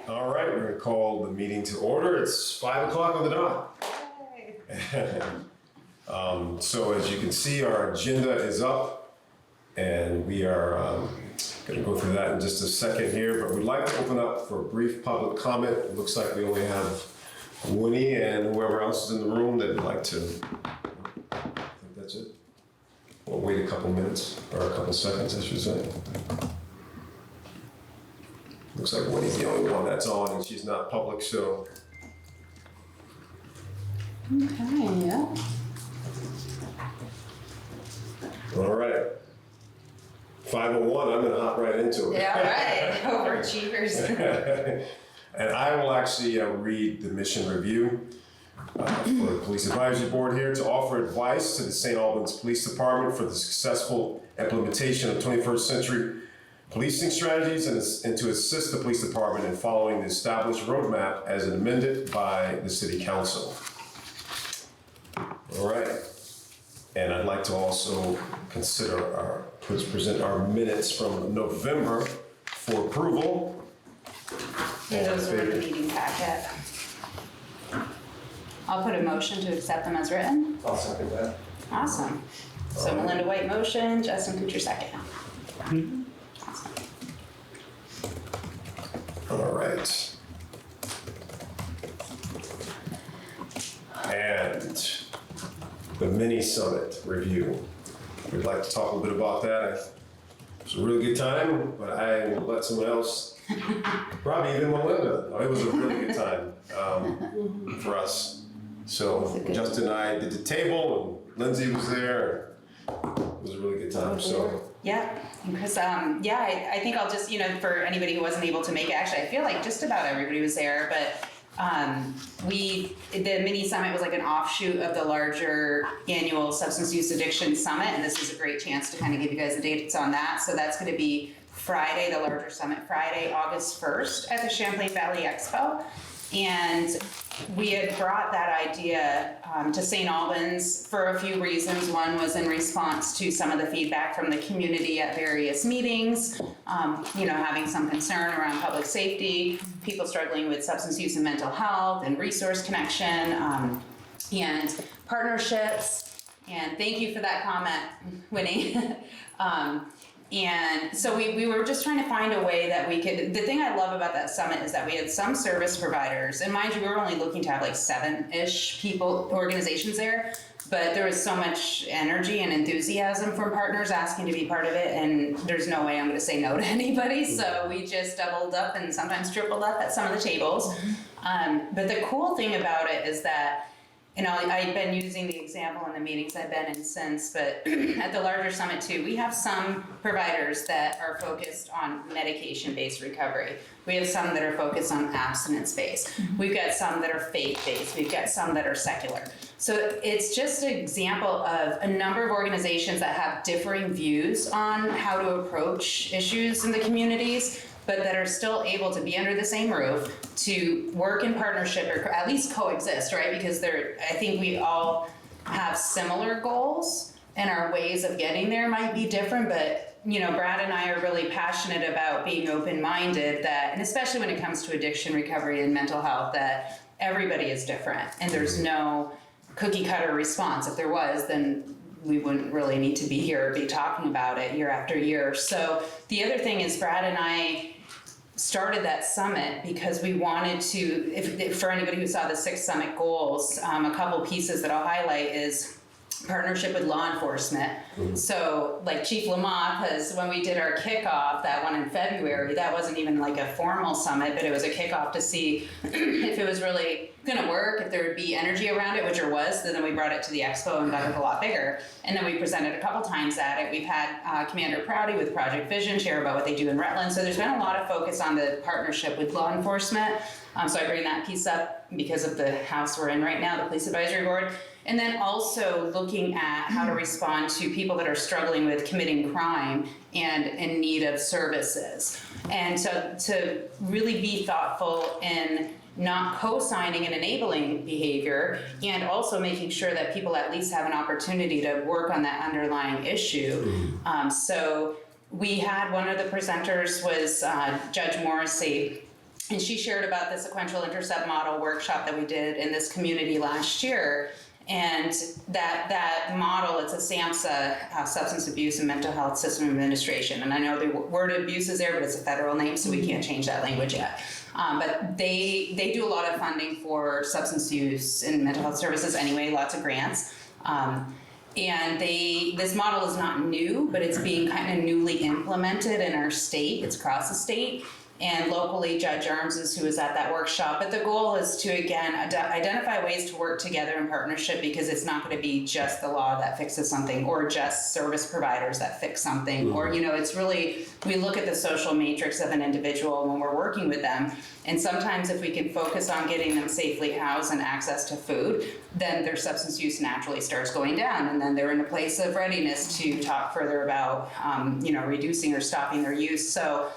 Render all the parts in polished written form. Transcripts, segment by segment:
All right, we're gonna call the meeting to order. It's 5 o'clock on the dot. So as you can see, our agenda is up and we are gonna go through that in just a second here, but we'd like to open up for a brief public comment. It looks like we only have Winnie and whoever else is in the room that would like to, I think that's it. We'll wait a couple minutes, or a couple seconds, I should say. Looks like Winnie's the only one that's on and she's not public, so. Okay, yeah. All right. 5:01, I'm gonna hop right into it. Yeah, all right, overachievers. And I will actually read the mission review for the Police Advisory Board here to offer advice to the St. Albans Police Department for the successful implementation of 21st century policing strategies and to assist the police department in following the established roadmap as amended by the City Council. All right. And I'd like to also present our minutes from November for approval. Those are in the meeting packet. I'll put a motion to accept them as written. I'll second that. Awesome. So Melinda White motion, Justin Kuchar second. Awesome. All right. And the mini summit review. We'd like to talk a little bit about that. It was a really good time, but I will let someone else, probably even Melinda. No, it was a really good time for us. So Justin and I did the table, and Lindsay was there. It was a really good time. So Yeah, because I think I'll just, for anybody who wasn't able to make it, actually, I feel like just about everybody was there, but the mini summit was like an offshoot of the larger annual substance use addiction summit, and this is a great chance to kind of give you guys the dates on that. So that's going to be Friday, the larger summit, Friday, August 1st at the Champlain Valley Expo. And we had brought that idea to St. Albans for a few reasons. One was in response to some of the feedback from the community at various meetings, having some concern around public safety, people struggling with substance use and mental health and resource connection, and partnerships. And thank you for that comment, Winnie. And so we were just trying to find a way that we could, the thing I love about that summit is that we had some service providers, and mind you, we were only looking to have like 7-ish organizations there, but there was so much energy and enthusiasm from partners asking to be part of it, and there's no way I'm going to say no to anybody, so we just doubled up and sometimes tripled up at some of the tables. But the cool thing about it is that, I've been using the example in the meetings I've been in since, but at the larger summit too, we have some providers that are focused on medication-based recovery. We have some that are focused on abstinence-based. We've got some that are faith-based. We've got some that are secular. So it's just an example of a number of organizations that have differing views on how to approach issues in the communities, but that are still able to be under the same roof, to work in partnership or at least coexist, right? Because I think we all have similar goals and our ways of getting there might be different, but Brad and I are really passionate about being open-minded and especially when it comes to addiction recovery and mental health, that everybody is different and there's no cookie cutter response. If there was, then we wouldn't really need to be here or be talking about it year after year. So the other thing is Brad and I started that summit because we wanted to, if for anybody who saw the 6 summit goals, a couple pieces that I'll highlight is partnership with law enforcement. Mm-hmm. So like Chief Lamont, because when we did our kickoff, that one in February, that wasn't even like a formal summit, but it was a kickoff to see if it was really going to work, if there would be energy around it, which there was. So then we brought it to the expo and got it a lot bigger. And then we presented a couple times at it. We've had Commander Prouty with Project Vision share about what they do in Rutland. So there's been a lot of focus on the partnership with law enforcement. So I bring that piece up because of the house we're in right now, the Police Advisory Board. And then also looking at how to respond to people that are struggling with committing crime and in need of services. And so to really be thoughtful in not co-signing and enabling behavior, and also making sure that people at least have an opportunity to work on that underlying issue. So we had one of the presenters was Judge Morrissey, And she shared about the sequential intercept model workshop that we did in this community last year. And that model, it's a SAMHSA, Substance Abuse and Mental Health System Administration. And I know the word abuse is there, but it's a federal name, so we can't change that language yet. But they do a lot of funding for substance use and mental health services anyway, lots of grants. And this model is not new, but it's being kind of newly implemented in our state. It's across the state. And locally, Judge Arms who was at that workshop. But the goal is to, again, identify ways to work together in partnership, because it's not going to be just the law that fixes something, or just service providers that fix something. Or, it's really, we look at the social matrix of an individual when we're working with them. And sometimes if we can focus on getting them safely housed and access to food, then their substance use naturally starts going down. And then they're in a place of readiness to talk further about, reducing or stopping their use. So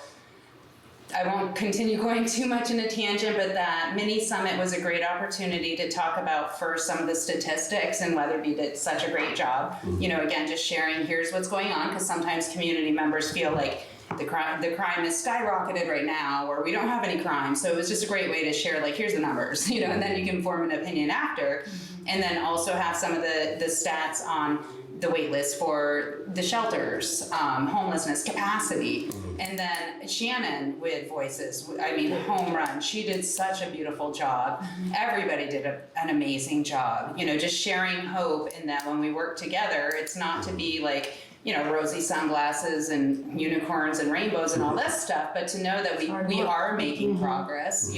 I won't continue going too much in a tangent, but that mini summit was a great opportunity to talk about first some of the statistics, and Weatherby did such a great job. Again, just sharing, here's what's going on, because sometimes community members feel like the crime is skyrocketed right now, or we don't have any crime. So it was just a great way to share, like, here's the numbers, and then you can form an opinion after. And then also have some of the stats on the wait list for the shelters, homelessness capacity. And then Shannon with Voices, home run. She did such a beautiful job. Everybody did an amazing job. Just sharing hope in that when we work together, it's not to be like, rosy sunglasses and unicorns and rainbows and all this stuff, but to know that we are making progress.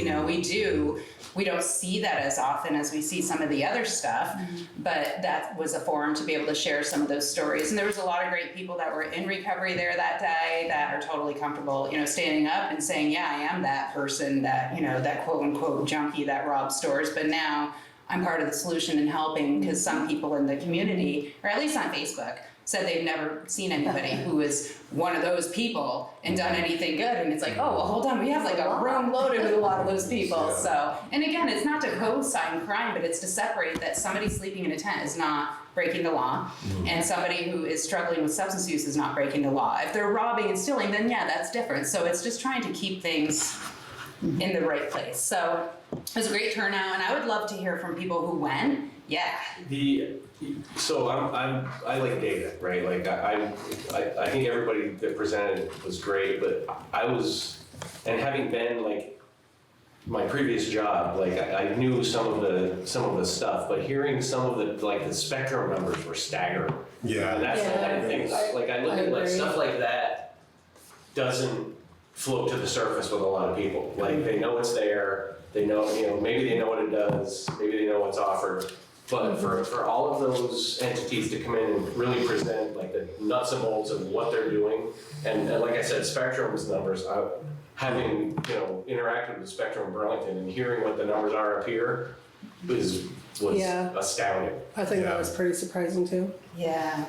We don't see that as often as we see some of the other stuff, but that was a forum to be able to share some of those stories. And there was a lot of great people that were in recovery there that day that are totally comfortable, standing up and saying, yeah, I am that person that, that quote unquote junkie that robs stores, but now I'm part of the solution in helping, because some people in the community, or at least on Facebook, said they've never seen anybody who is one of those people and done anything good. And it's like, oh, well, hold on, we have like a room loaded with a lot of those people. Yeah. So, and again, it's not to co-sign crime, but it's to separate that somebody sleeping in a tent is not breaking the law, and somebody who is struggling with substance use is not breaking the law. If they're robbing and stealing, then yeah, that's different. So it's just trying to keep things in the right place. So it was a great turnout, and I would love to hear from people who went. Yeah. So I like data, right? Like I think everybody that presented was great, but and having been like my previous job, like I knew some of the stuff, but hearing some of the spectrum numbers were staggering. Yeah. And that's the kind of thing. I look at like stuff like that doesn't float to the surface with a lot of people. Like they know it's there, they know, maybe they know what it does, maybe they know what's offered. But for all of those entities to come in and really present like the nuts and bolts of what they're doing, and like I said, Spectrum's numbers, having interacted with Spectrum in Burlington and hearing what the numbers are up here was astounding. I think that was pretty surprising too. Yeah.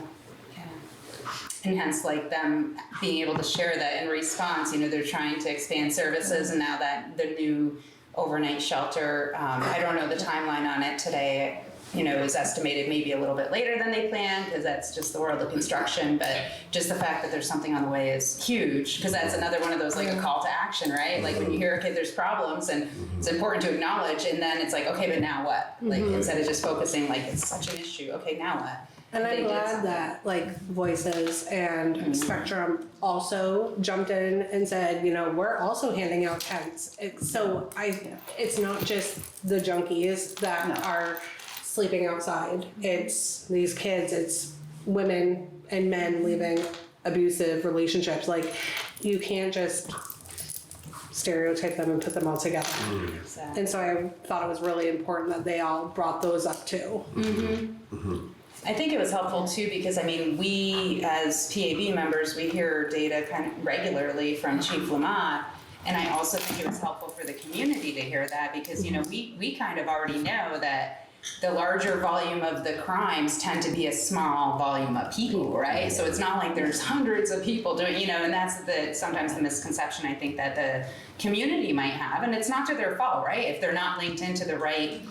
And hence, like them being able to share that in response, they're trying to expand services, and now that the new overnight shelter, I don't know the timeline on it today. Is estimated maybe a little bit later than they planned, because that's just the world of construction. But just the fact that there's something on the way is huge, because that's another one of those, like a call to action, right? Like when you hear, okay, there's problems, and it's important to acknowledge, and then it's like, okay, but now what? Like instead of just focusing, like it's such an issue, okay, now what? And I'm glad that like Voices and Spectrum also jumped in and said, we're also handing out tents. It's not just the junkies that are sleeping outside. It's these kids, it's women and men leaving abusive relationships. Like you can't just stereotype them and put them all together. Exactly. And so I thought it was really important that they all brought those up too. I think it was helpful too, because we as PAB members, we hear data kind of regularly from Chief Lamont, and I also think it was helpful for the community to hear that, because we kind of already know that the larger volume of the crimes tend to be a small volume of people, right? So it's not like there's hundreds of people doing, and that's sometimes the misconception I think that the community might have, and it's not to their fault, right? If they're not linked into the right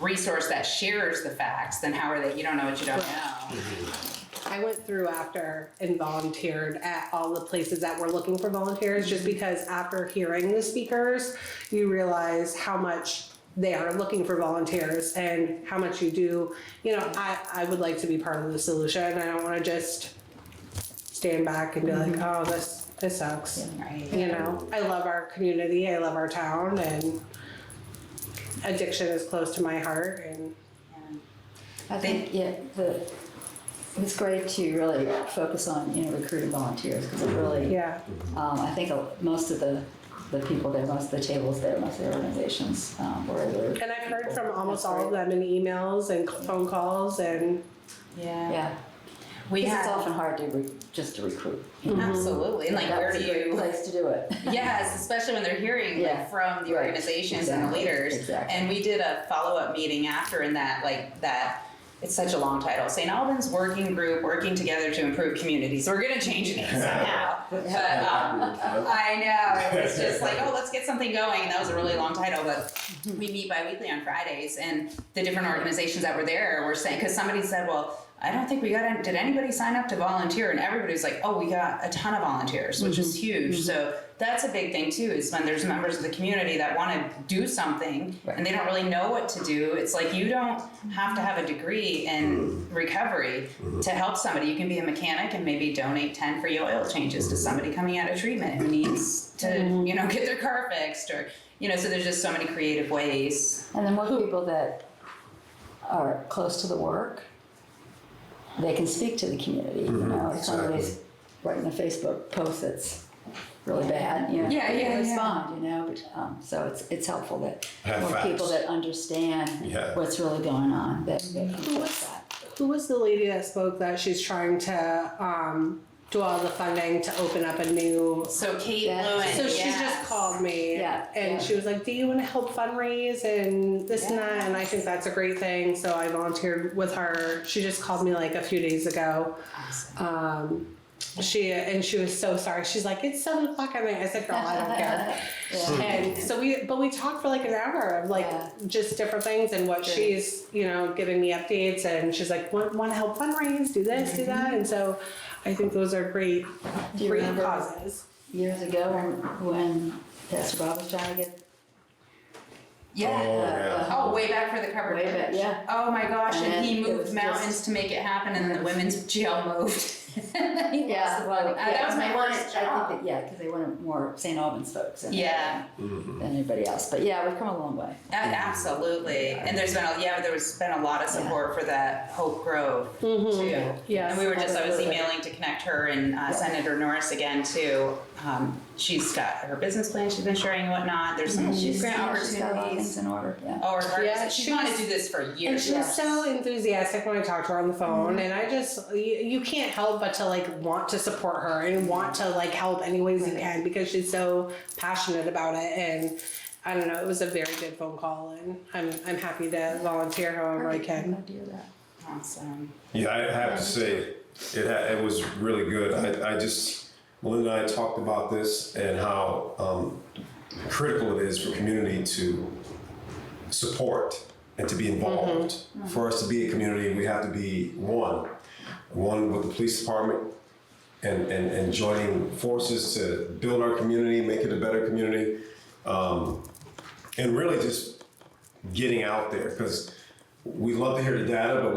resource that shares the facts, then how are they? You don't know what you don't know. I went through after and volunteered at all the places that were looking for volunteers, just because after hearing the speakers, you realize how much they are looking for volunteers and how much you do. You know, I would like to be part of the solution. I don't want to just stand back and be like, oh, this sucks. Right. You know, I love our community, I love our town, and addiction is close to my heart. And I think, it's great to really focus on, recruiting volunteers, because it really, yeah, I think most of the people there, most of the tables there, most of the organizations were able to. and I've heard from almost all of them in emails and phone calls, and Yeah. We Because had, it's often hard to just to recruit. absolutely, and like, where That's do a great you? place to do it. Yes, especially when they're hearing Yeah. like from the Right. organizations and the Exactly. leaders. Exactly. And we did a follow-up meeting after, in that, like, that, it's such a long title, St. Albans Working Group Working Together to Improve Communities. So we're gonna change it somehow. But I know, it was just like, oh, let's get something going. And that was a really long title, but we meet bi-weekly on Fridays, and the different organizations that were there were saying, because somebody said, well, I don't think did anybody sign up to volunteer? And everybody was like, oh, we got a ton of volunteers, which is huge. So that's a big thing too, is when there's members of the community that want to do something and they don't really know what to do. It's like, you don't have to have a degree in recovery to help somebody. You can be a mechanic and maybe donate 10 free oil changes to somebody coming out of treatment who needs to, get their car fixed, or, so there's just so many creative ways. And the more people that are close to the work, they can speak to the community. If somebody's writing a Facebook post that's really bad, they can respond. But, so it's helpful that Have more facts. people that understand Yeah. what's really going on, that they can fix that. who was the lady that spoke that she's trying to do all the funding to open up a new? So Kate Yeah. Lewin, So she just called me, and she was like, do you want to help fundraise and this and that? And I think that's a great thing. So I volunteered with her. She just called me like a few days ago. She was so sorry. She's like, it's 7 o'clock at night. I said, girl, I don't care. And so we talked for like an hour of like just different things and what she's, giving me updates. And she's like, want to help fundraise, do this, do that. And so I think those are great you remember causes. Years ago when Pastor Bob was trying to get Oh, way back for the cover. way back, yeah. Oh my gosh, And and he it moved was mountains just- to make it happen, and then the women's jail moved. That was my first job. Because they wanted more St. Albans folks than anybody else. But yeah, we've come a long way. Absolutely, and there was been a lot of support for that Hope Grove too. Yes, And we were I was absolutely. emailing to connect her and Senator Norris again too. She's got her business plan she's been sharing and whatnot. There's some grant She's got a lot of things opportunities. in order. Yeah. Oh, her Yeah, she's she wanted was- to do this for And years. she was so enthusiastic when I talked to her on the phone, and I just, you can't help but to like want to support her and want to like help any ways you can, because she's so passionate about it. And I don't know, it was a very good phone call, and I'm happy to volunteer however I can. I'd do that. Awesome. Yeah, I have to say, it was really good. Melinda and I talked about this and how critical it is for community to support and to be involved. For us to be a community, we have to be one with the police department and joining forces to build our community, make it a better community, and really just getting out there, because we love to hear the data, but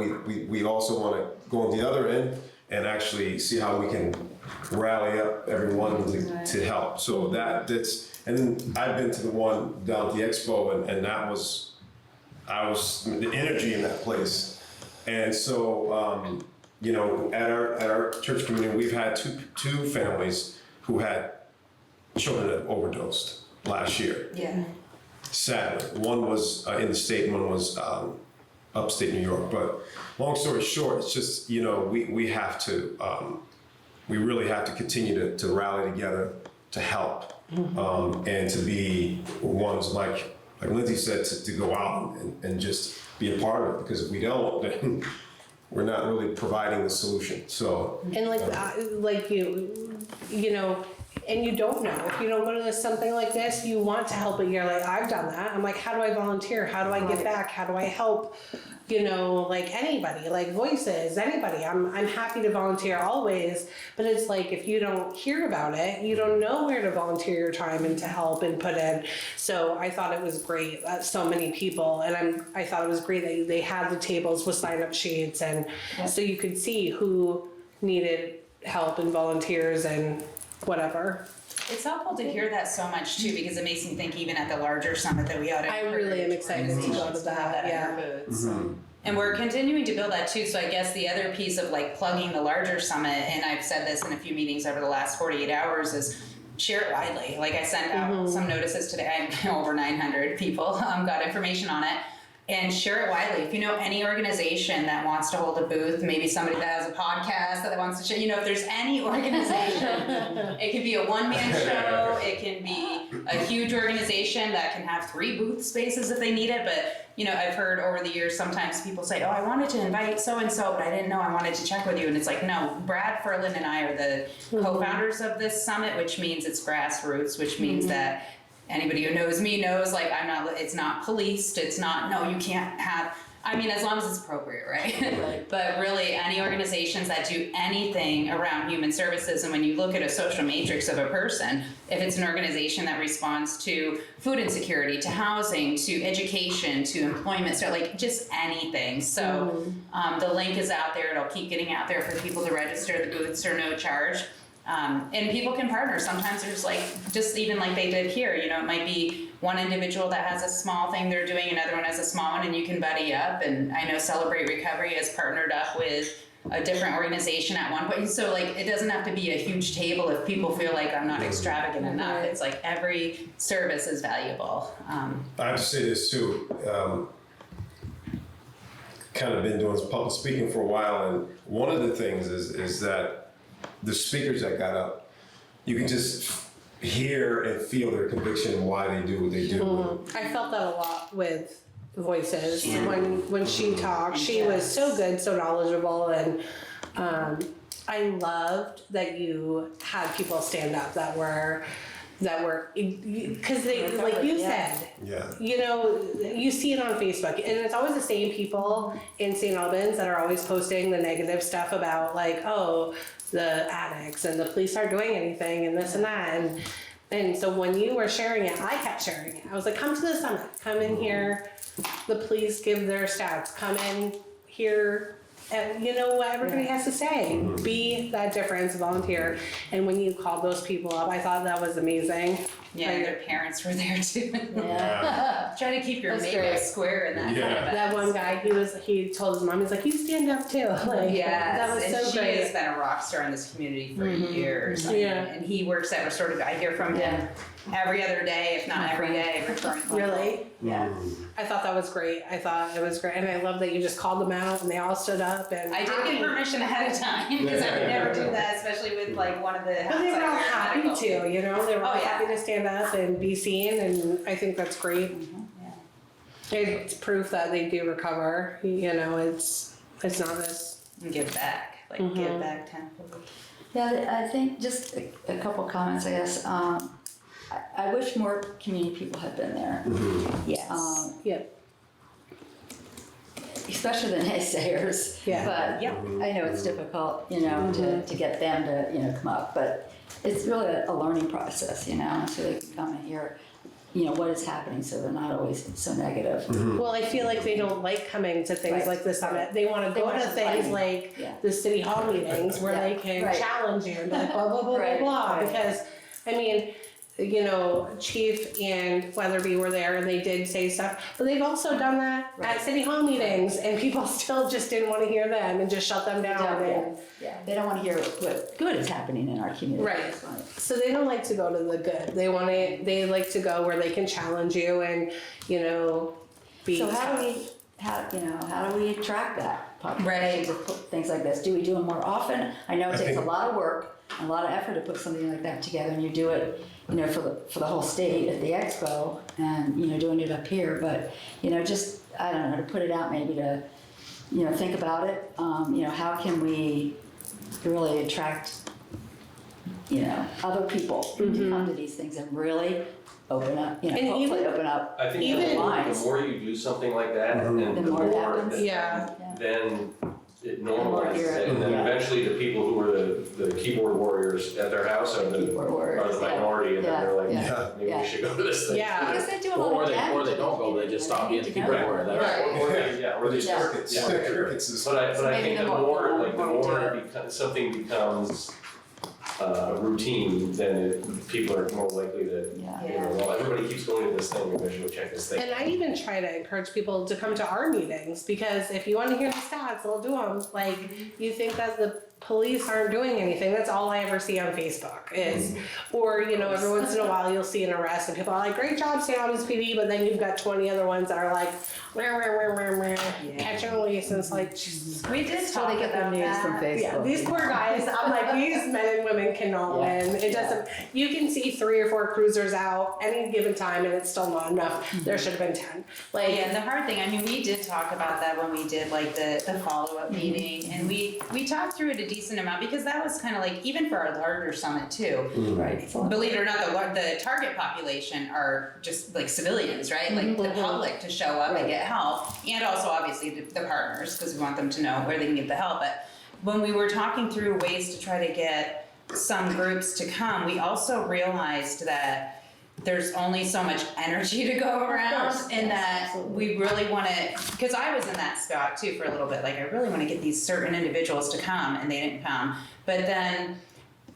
we also want to go on the other end and actually see how we can rally up everyone to help. So that's, and then I've been to the one down at the expo, and that was, the energy in that place. And so, at our church community, we've had two families who had children that overdosed last year. Yeah. Sadly, one was in the state, and one was upstate New York. But long story short, it's just, we have to, we really have to continue to rally together to help, and to be ones like Lindsay said, to go out and just be a part of it, because if we don't, then we're not really providing the solution. So And like and you don't know. If you don't go to something like this, you want to help, but you're like, I've done that. I'm like, how do I volunteer? How do I give back? How do I help? You know, like anybody, like voices, anybody. I'm happy to volunteer always, but it's like if you don't hear about it, you don't know where to volunteer your time and to help and put in. So I thought it was great that so many people, and I thought it was great that they had the tables with sign-up sheets, and so you could see who needed help and volunteers and whatever. It's helpful to hear that so much too, because it makes me think even at the larger summit that we ought to. I really am excited to go to organizations have that, in yeah. their booths. And we're continuing to build that too. So I guess the other piece of like plugging the larger summit, and I've said this in a few meetings over the last 48 hours, is share it widely. Like I sent out some notices today. Over 900 people got information on it. And share it widely. If you know any organization that wants to hold a booth, maybe somebody that has a podcast that wants to share, you know, if there's any organization, it could be a one-man show, it can be a huge organization that can have 3 booth spaces if they need it. But, you know, I've heard over the years, sometimes people say, oh, I wanted to invite so-and-so, but I didn't know, I wanted to check with you. And it's like, no, Brad Ferland and I are the co-founders of this summit, which means it's grassroots, which means that anybody who knows me knows, like, it's not policed, it's not, no, you can't have, I mean, as long as it's appropriate, right? But really, any organizations that do anything around human services, and when you look at a social matrix of a person, if it's an organization that responds to food insecurity, to housing, to education, to employment, so like just anything. So the link is out there, it'll keep getting out there for people to register. The booths are no charge. And people can partner. Sometimes there's like, just even like they did here, you know, it might be one individual that has a small thing they're doing, another one has a small one, and you can buddy up. And I know Celebrate Recovery has partnered up with a different organization at one point. So like, it doesn't have to be a huge table if people feel like I'm not extravagant enough. It's like every service is valuable. I have to say this too. Kind of been doing public speaking for a while, and one of the things is that the speakers that got up, you can just hear and feel their conviction and why they do what they do. I felt that a lot with voices when she talked. She was so good, so knowledgeable, and I loved that you had people stand up that were because they, like you said, you know, you see it on Facebook, and it's always the same people in St. Albans that are always posting the negative stuff about, like, oh, the addicts and the police aren't doing anything and this and that. And so when you were sharing it, I kept sharing it. I was like, come to the summit, come in here, the police give their stats, come in here, and you know what everybody has to say. Be that difference, volunteer. And when you called those people up, I thought that was amazing. Yeah, Like, their parents were there too. Yeah. Try to keep your That's Maybach great. Square in that kind of event. that one guy, he told his mom, he's like, you stand up too. Like, Yes, that was and so she great. has been a rock star in this community for years. I mean, Yeah. and he works at Restorative. I hear from him every other day, if not every day. Really? Yeah. I thought that was great. I thought it was great. And I love that you just called them out and they all stood up. And I did get permission ahead of time because I would never do that, especially with like one of the. But they were all hats I happy wear to, you know? They were all Oh, yeah. happy to stand up and be seen. And I think that's great. It's proof that they do recover. You know, it's not this. and give back, like give back tenfold. Yeah, I think just a couple comments, I guess. I wish more community people had been there. Yes. Yep. Especially the naysayers. Yeah. But Yep. I know it's difficult, you know, to get them to, you know, come up. But it's really a learning process, you know, so they can come and hear, you know, what is happening, so they're not always so negative. Well, I feel like they don't like coming to things Right. like the summit. They want to go want to to things fight. like Yeah. the city hall meetings where they can Right. challenge you and be like, blah, blah, blah, Right. blah, blah. Right. Because, I mean, you know, Chief and Weatherby were there and they did say stuff, but they've also done that Right. at city hall meetings and people still just didn't want to hear them and just shut them down. And They don't want to hear what good is happening in our community. Right. That's right. so they don't like to go to the good. They like to go where they can challenge you and, you know, be So tough. how do we attract that population Right. to put things like this? Do we do them more often? I know it takes a lot of work and a lot of effort to put something like that together, and you do it, you know, for the whole state at the expo, and you know, doing it up here. But you know, just I don't know, to put it out, maybe to, you know, think about it. You know, how can we really attract other people to come to these things and really open up, And hopefully even- open up. I think Even- the minds. more you do something like that, and The the more it more, happens. Yeah. then it more normalizes hear it, it, and then yeah. eventually the people who are the keyboard warriors at their house are the Keyboard warriors, are the yeah. minority, and then they're like, Yeah. maybe Yeah. we should go to this thing. Yeah. Because they do a lot Or of they, damage. or they don't go, they just stop being the keyboard Right. warrior. Right. That's Or these Yeah. Crickets, Yeah. crickets is. But I maybe think the the more- more, like, the more we do more it. it becomes, something becomes routine, then people are more likely to, Yeah. well, everybody keeps going to this thing, maybe I should check this thing. And I even try to encourage people to come to our meetings because if you want to hear the stats, they'll do them. Like, you think that the police aren't doing anything. That's all I ever see on Facebook is, or, every once in a while you'll see an arrest and people are like, great job, Albans PD, but then you've got 20 other ones that are like, catch and release. And it's like, Jesus. We did So talk they get their about news that. from Facebook. Yeah, these poor guys, I'm like, these men and women cannot Yeah. win. It doesn't, you can see 3 or 4 cruisers out any given time and it's still not enough. There should have been 10. Like, Yeah, and the hard thing, I mean, we did talk about that when we did like the follow-up meeting, and we talked through it a decent amount, because that was kind of like, even for our larger summit too, Right. believe it or not, the target population are just like civilians, right? Like the public to show up and get help, and also obviously the partners, because we want them to know where they can get the help. But when we were talking through ways to try to get some groups to come, we also realized that there's only so much energy to go around, course, and yes, that absolutely. we really want to, because I was in that spot too for a little bit, like I really want to get these certain individuals to come, and they didn't come. But then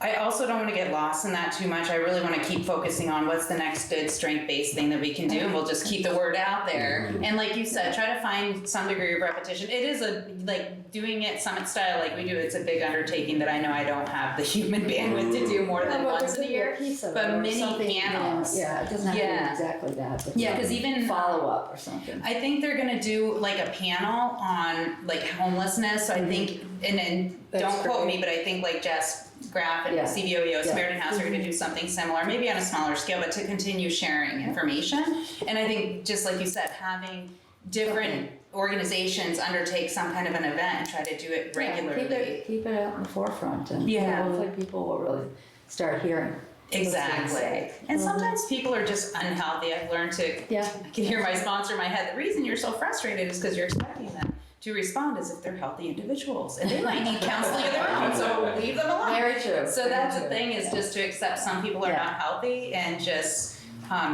I also don't want to get lost in that too much. I really want to keep focusing on what's the next good strength-based thing that we can do, and we'll just keep the word out there. And like you said, try to find some degree of repetition. It is like doing it summit style like we do, it's a big undertaking that I know I don't have the human bandwidth to do more than once a year. But mini panels. Yeah, it doesn't have to Yeah. be exactly that. But Yeah, 'cause even- follow up or something. I think they're gonna do like a panel on like homelessness. So I think, and then That's don't quote great. me, but I think like Jess Graff and Yeah. CBOEO Yeah. Samaritan House are gonna do something similar, maybe on a smaller scale, but to continue sharing information. And I think, just like you said, having different organizations undertake some kind of an event and try to do it regularly. Keep it out in the forefront, and Yeah. hopefully people will really start hearing. what's being Exactly. said. And sometimes people are just unhealthy. I've learned to, Yeah. I can hear my sponsor in my head, the reason you're so frustrated is because you're expecting them to respond as if they're healthy individuals, and they might need counseling of their own, so leave them alone. Very true. So that's the thing, is just to accept some people are Yeah. not healthy and just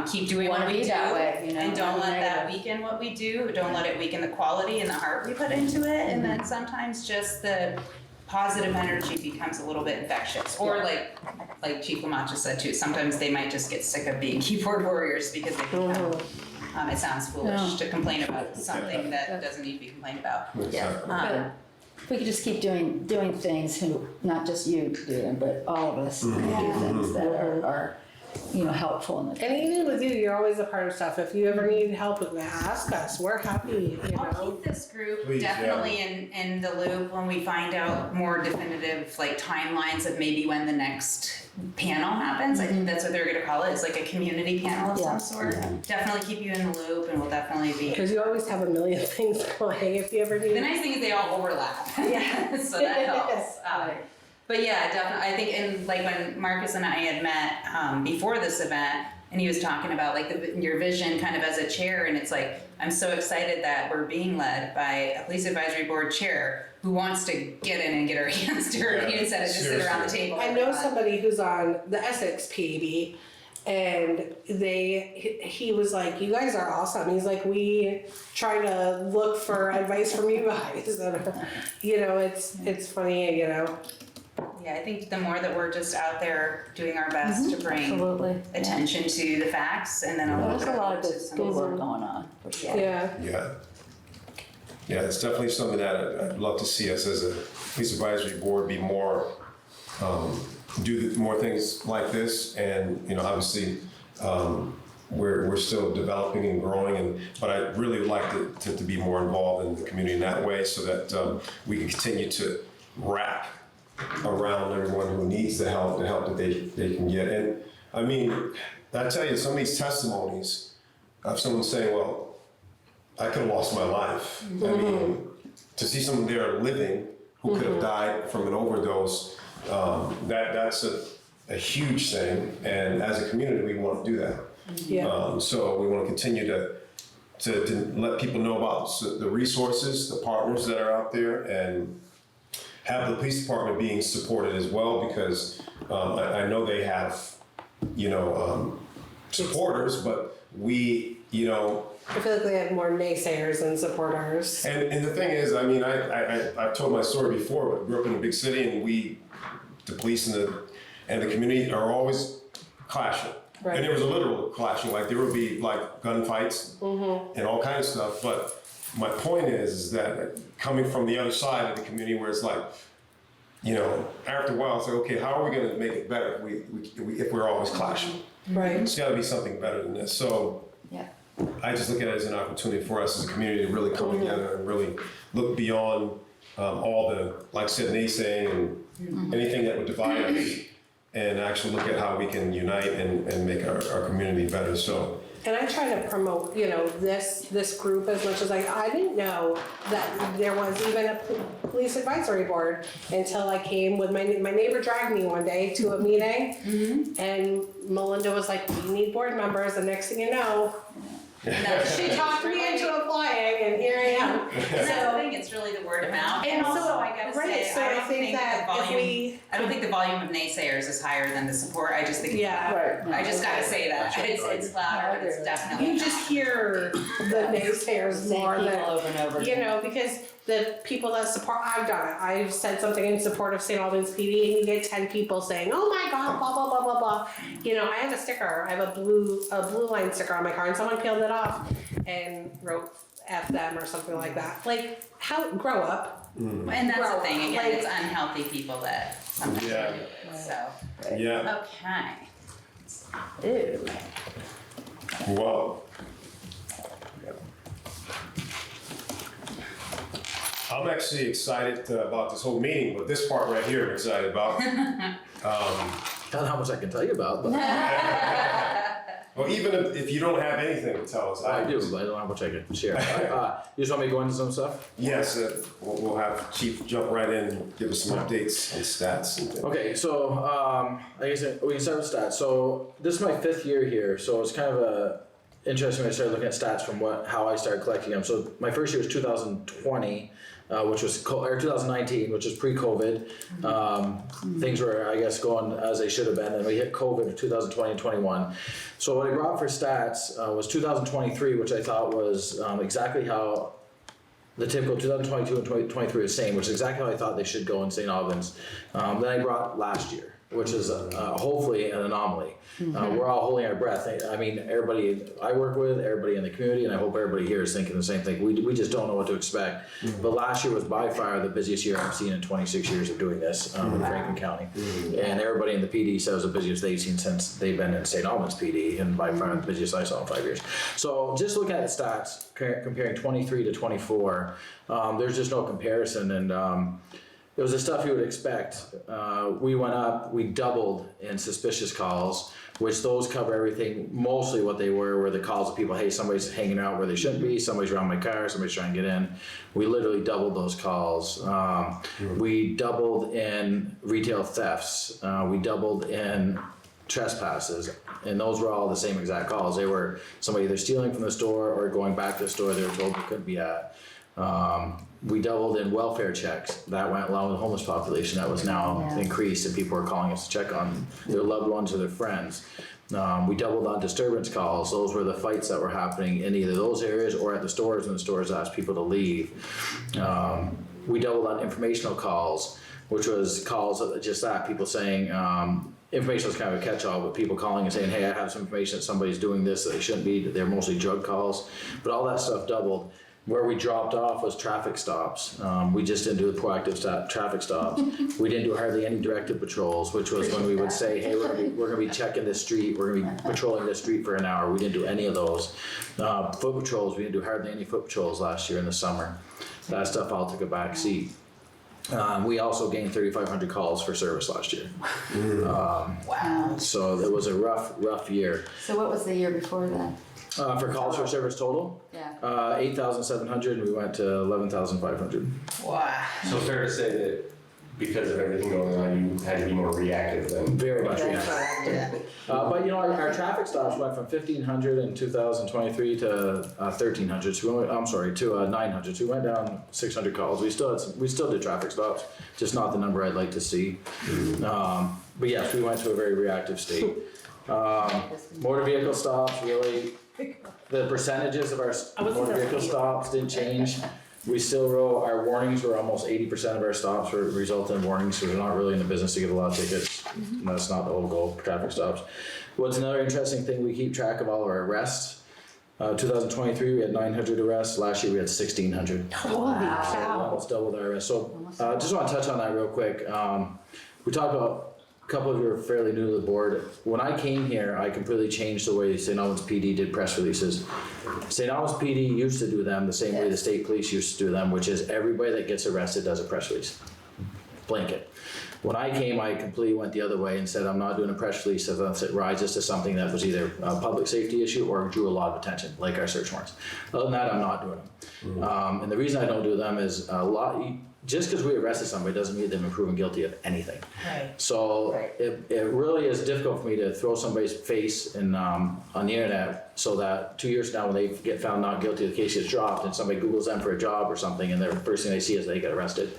keep doing Wanna what we be do. that way, And don't let that negative. weaken what we do. Don't let it weaken the quality and the heart we put into it. And then sometimes just the positive energy becomes a little bit infectious. Or like Chief Lamont just said too, sometimes they might just get sick of being keyboard warriors because they become, it sounds foolish No. to complain about something that doesn't need to be complained about. Yeah. Exactly. But if we could just keep doing things, not just you do them, but all of us do things that are helpful in the. and even with you, you're always a part of stuff. If you ever need help, ask us. We're happy, I'll keep this group Please, definitely in the loop when we find out more definitive like timelines of maybe when the next panel happens. I think that's what they're gonna call it. It's like a community panel of Yeah. some sort. Definitely keep you in the loop, and we'll definitely be. Because you always have a million things going if you ever The need. nice thing is they all overlap. Yeah. So that helps. Right. But yeah, definitely. I think, and like when Marcus and I had met before this event, and he was talking about like your vision kind of as a chair, and it's like, I'm so excited that we're being led by a police advisory board chair who wants to get in and get her hands dirty Yeah, instead of just sit around the table. I know somebody who's on the Essex P.E.G. and he was like, you guys are awesome. He's like, we try to look for advice from you guys. And, it's funny, Yeah, I think the more that we're just out there doing our best to bring Absolutely. attention to the facts, and then a little There's bit a lot of to good some good work going on. For sure. Yeah. Yeah, it's definitely something that I'd love to see us as a police advisory board be more, do more things like this. And, obviously, we're still developing and growing, but I'd really like to be more involved in the community in that way so that we can continue to wrap around everyone who needs the help that they can get. And I mean, I tell you, some of these testimonies of someone saying, well, I could have lost my life. I mean, to see someone there living who could have died from an overdose, that's a huge thing, and as a community, we want to do that. Yeah. So we want to continue to let people know about the resources, the partners that are out there, and have the police department being supported as well, because I know they have, supporters, but we, I feel like they have more naysayers than supporters. and the thing is, I mean, I've told my story before, but grew up in a big city, and the police and the community are always clashing. Right. And there was a literal clashing, like there would be like gunfights and all kinds of stuff. But my point is that coming from the other side of the community, where it's like, after a while, it's like, okay, how are we going to make it better if we're always clashing? Right. It's got to be something better than this. So Yeah. I just look at it as an opportunity for us as a community to really come together and really look beyond all the, like I said, naysaying and anything that would divide us, and actually look at how we can unite and make our community better. So. And I try to promote, this group as much as I didn't know that there was even a police advisory board until I came with my neighbor dragged me one day to a meeting, and Melinda was like, "We need board members." The next thing you know, she talked me into applying, and here I am. And that's the thing, it's really the word of mouth. And also, so, I gotta right, say, so I I don't think think that the if volume, we- I don't think the volume of naysayers is higher than the support. I just think, Yeah. Right. I just gotta say that. It's louder, but it's definitely You just hear the naysayers Same more people than, over and over again. because the people that support, I've done it. I've said something in support of St. Albans PD, and you get 10 people saying, "Oh my God, blah blah blah blah blah." I have a sticker. I have a blue line sticker on my car, and someone peeled it off and wrote "F them" or something like that. Like, grow up. And that's Grow the up. thing, again, Like- it's unhealthy people that sometimes Yeah. do it, so. Yeah. Okay. Ew. Well, I'm actually excited about this whole meeting, but this part right here I'm excited about. I don't know how much I can tell you about, but Well, even if you don't have anything to tell us, I do, but I don't know how much I can share. You just want me to go into some stuff? Yes, we'll have Chief jump right in and give us some updates and stats and things. Okay, so I guess we can start with stats. So this is my 5th year here, so it's kind of interesting when I started looking at stats from how I started collecting them. So my first year was 2020. Which was or 2019, which was pre-COVID. Things were, I guess, going as they should have been, and we hit COVID in 2020 and 21. So what I brought for stats was 2023, which I thought was exactly how the typical 2022 and 2023 is the same, which is exactly how I thought they should go in St. Albans. Then I brought last year, which is hopefully an anomaly. We're all holding our breath. I mean, everybody I work with, everybody in the community, and I hope everybody here is thinking the same thing. We just don't know what to expect. But last year was by far the busiest year I've seen in 26 years of doing this in Franklin County. And everybody in the PD says it was the busiest they've seen since they've been in St. Albans PD, and by far the busiest I saw in 5 years. So just looking at the stats, comparing 23 to 24, there's just no comparison. And it was the stuff you would expect. We went up, we doubled in suspicious calls, which those cover everything. Mostly what they were the calls of people, hey, somebody's hanging out where they shouldn't be, somebody's around my car, somebody's trying to get in. We literally doubled those calls. We doubled in retail thefts. We doubled in trespasses, and those were all the same exact calls. They were somebody either stealing from the store or going back to the store they were told they couldn't be at. We doubled in welfare checks. That went along with the homeless population that was now increased, and people were calling us to check on their loved ones or their friends. We doubled on disturbance calls. Those were the fights that were happening in either those areas or at the stores when the stores asked people to leave. We doubled on informational calls, which was calls of just that, people saying, information was kind of a catch-all, but people calling and saying, hey, I have some information that somebody's doing this that they shouldn't be. They're mostly drug calls, but all that stuff doubled. Where we dropped off was traffic stops. We just didn't do the proactive traffic stops. We didn't do hardly any directed patrols, which was when we would say, hey, we're gonna be checking this street, we're gonna be patrolling this street for an hour. We didn't do any of those. Foot patrols, we didn't do hardly any foot patrols last year in the summer. That stuff all took a back seat. We also gained 3,500 calls for service last year. Wow. So it was a rough year. So what was the year before that? For calls for service total, Yeah. 8,700, and we went to 11,500. Wow. So fair to say that because of everything going on, you had to be more reactive than. Very much reactive. But our traffic stops went from 1,500 in 2023 to 1,300. So we went, I'm sorry, to 900. So we went down 600 calls. We still did traffic stops, just not the number I'd like to see. But yes, we went to a very reactive state. Motor vehicle stops, really, the percentages of our motor vehicle stops didn't change. We still wrote, our warnings were almost 80% of our stops were resulted in warnings, so we're not really in the business to give a lot of tickets. And that's not the whole goal for traffic stops. What's another interesting thing, we keep track of all of our arrests. 2023, we had 900 arrests. Last year, we had 1,600. Holy cow. Almost doubled our arrests. So just want to touch on that real quick. We talked about, a couple of you are fairly new to the board. When I came here, I completely changed the way St. Albans PD did press releases. St. Albans PD used to do them the same way the state police used to do them, which is everybody that gets arrested does a press release. Blanket. When I came, I completely went the other way and said, I'm not doing a press release unless it rises to something that was either a public safety issue or drew a lot of attention, like our search warrants. Other than that, I'm not doing them. And the reason I don't do them is just because we arrested somebody doesn't mean they've been proven guilty of anything. Right. So it really is difficult for me to throw somebody's face in, on the internet so that 2 years from now when they get found not guilty, the case gets dropped and somebody Googles them for a job or something and the first thing they see is they get arrested.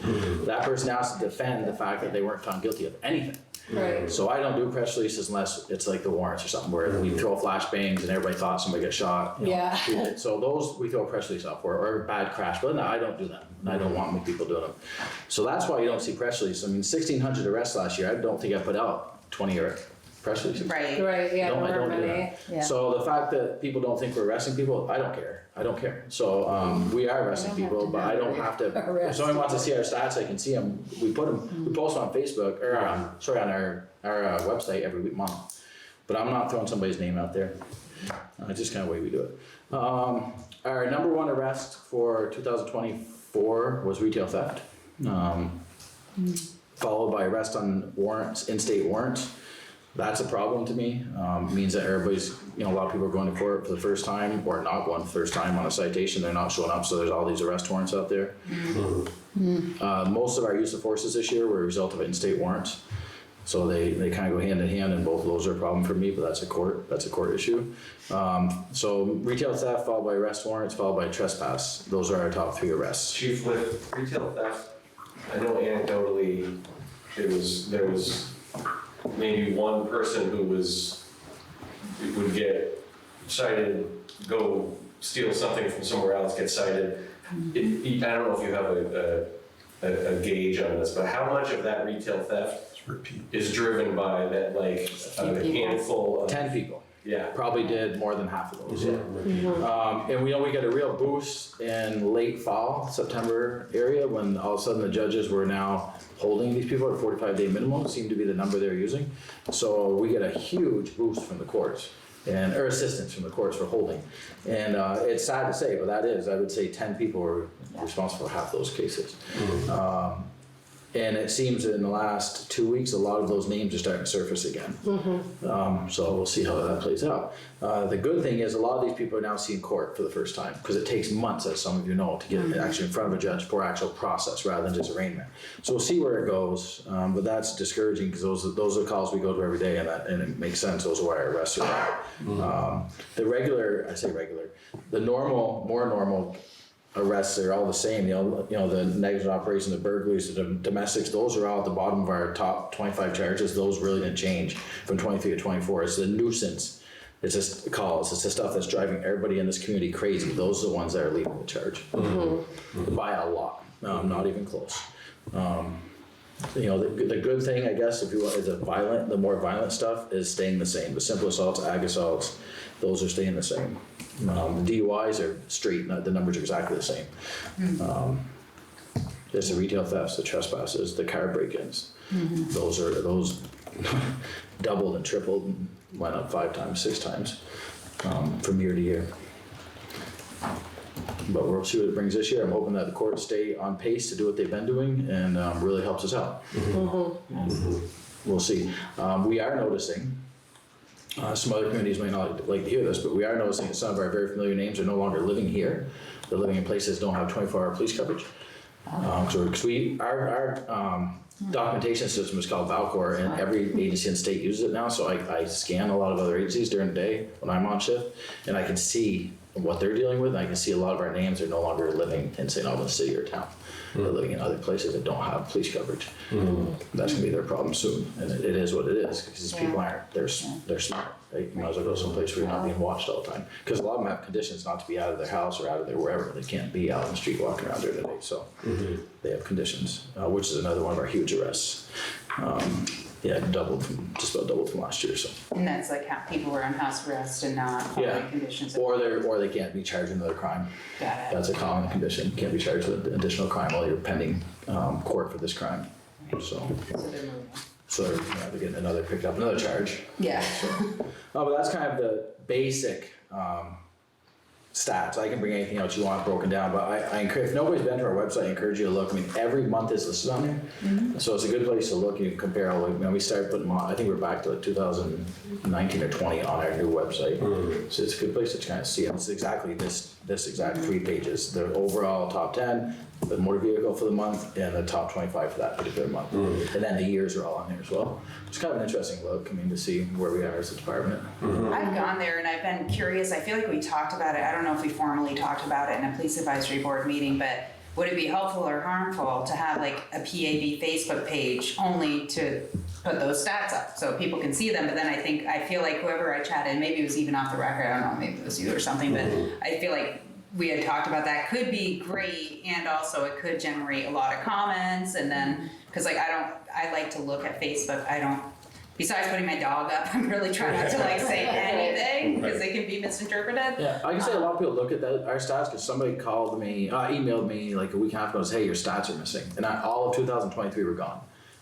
That person has to defend the fact that they weren't found guilty of anything. Right. So I don't do press releases unless it's like the warrants or something where we throw flashbangs and everybody thought somebody got shot. Yeah. So those we throw a press release up for, or a bad crash. But no, I don't do that. And I don't want people doing them. So that's why you don't see press releases. I mean, 1,600 arrests last year. I don't think I put out 20 press releases. Right. Right, yeah, I there don't weren't do many. that. So the fact that people don't think we're arresting people, I don't care. I don't care. So we are arresting people, but I don't have to. If somebody wants to see our stats, they can see them. We put them. We post them on Facebook or on our website every month. But I'm not throwing somebody's name out there. It's just kind of the way we do it. Our number one arrest for 2024 was retail theft, followed by arrest on warrants, in-state warrants. That's a problem to me. Means that everybody's, a lot of people are going to court for the first time or not going for the first time on a citation. They're not showing up, so there's all these arrest warrants out there. Most of our use of forces this year were a result of in-state warrants. So they kind of go hand in hand, and both of those are a problem for me, but that's a court issue. So retail theft followed by arrest warrants followed by trespass. Those are our top 3 arrests. Chief, with retail theft, I know anecdotally there was maybe one person who would get cited, go steal something from somewhere else, get cited. I don't know if you have a gauge on this, but how much of that retail theft is driven by that, like a handful of 10 people. Yeah. Probably did more than half of those. And we got a real boost in late fall, September area, when all of a sudden the judges were now holding these people at 45-day minimum, seemed to be the number they're using. So we get a huge boost from the courts or assistance from the courts for holding. And it's sad to say, but that is, I would say 10 people were responsible for half those cases. And it seems that in the last 2 weeks, a lot of those names are starting to surface again. So we'll see how that plays out. The good thing is a lot of these people are now seeing court for the first time because it takes months, as some of you know, to get actually in front of a judge for actual process rather than just arraignment. So we'll see where it goes, but that's discouraging because those are calls we go to every day, and it makes sense. Those are why our arrests are high. The more normal arrests are all the same. The negligent operation, the burglaries, the domestics, those are all at the bottom of our top 25 charges. Those really didn't change from 23 to 24. It's the nuisance. It's just calls. It's the stuff that's driving everybody in this community crazy. Those are the ones that are leading the charge by a lot. Not even close. The good thing, I guess, if you want, is the more violent stuff is staying the same. The simple assaults, ag assaults, those are staying the same. The DUIs are straight, the numbers are exactly the same. There's the retail thefts, the trespasses, the car break-ins. Those doubled and tripled, and went up 5 times, 6 times from year to year. But we'll see what it brings this year. I'm hoping that the courts stay on pace to do what they've been doing and really helps us out. We'll see. We are noticing, some other communities may not like to hear this, but we are noticing that some of our very familiar names are no longer living here. They're living in places that don't have 24-hour police coverage. Because documentation system is called Valcor, and every agency in the state uses it now, so I scan a lot of other agencies during the day when I'm on shift, and I can see what they're dealing with, and I can see a lot of our names are no longer living in St. Albans City or town. They're living in other places that don't have police coverage. That's gonna be their problem soon, and it is what it is, because these people aren't, they're smart. They might as well go someplace where you're not being watched all the time. Because a lot of them have conditions not to be out of their house or out of their wherever. They can't be out in the street walking around during the day, so they have conditions, which is another one of our huge arrests. Yeah, just about doubled from last year, so. And that's like how people were on house arrest and not following conditions. Or they can't be charged with another crime. Got it. That's a common condition. You can't be charged with additional crime while you're pending court for this crime. So So they're moving. they're getting picked up another charge. Yeah. But that's kind of the basic stats. I can bring anything else you want broken down, but I encourage, if nobody's been to our website, I encourage you to look. I mean, every month is listed on there. So it's a good place to look. You can compare all we started putting them on, I think we're back to like 2019 or 20 on our new website. So it's a good place to kind of see it. It's exactly this exact 3 pages. The overall top 10, the motor vehicle for the month, and the top 25 for that particular month. And then the years are all on there as well. It's kind of an interesting look, I mean, to see where we are as a department. I've gone there and I've been curious. I feel like we talked about it. I don't know if we formally talked about it in a police advisory board meeting, but would it be helpful or harmful to have like a PAB Facebook page only to put those stats up so people can see them? But then I feel like whoever I chatted, maybe it was even off the record, I don't know, maybe it was you or something, but I feel like we had talked about that could be great, and also it could generate a lot of comments, and then, cause like I like to look at Facebook, besides putting my dog up, I'm really trying not to like say anything, because they can be misinterpreted. Yeah, I can say a lot of people look at our stats because somebody called me, emailed me like a week and a half ago and said, hey, your stats are missing. And all of 2023 were gone.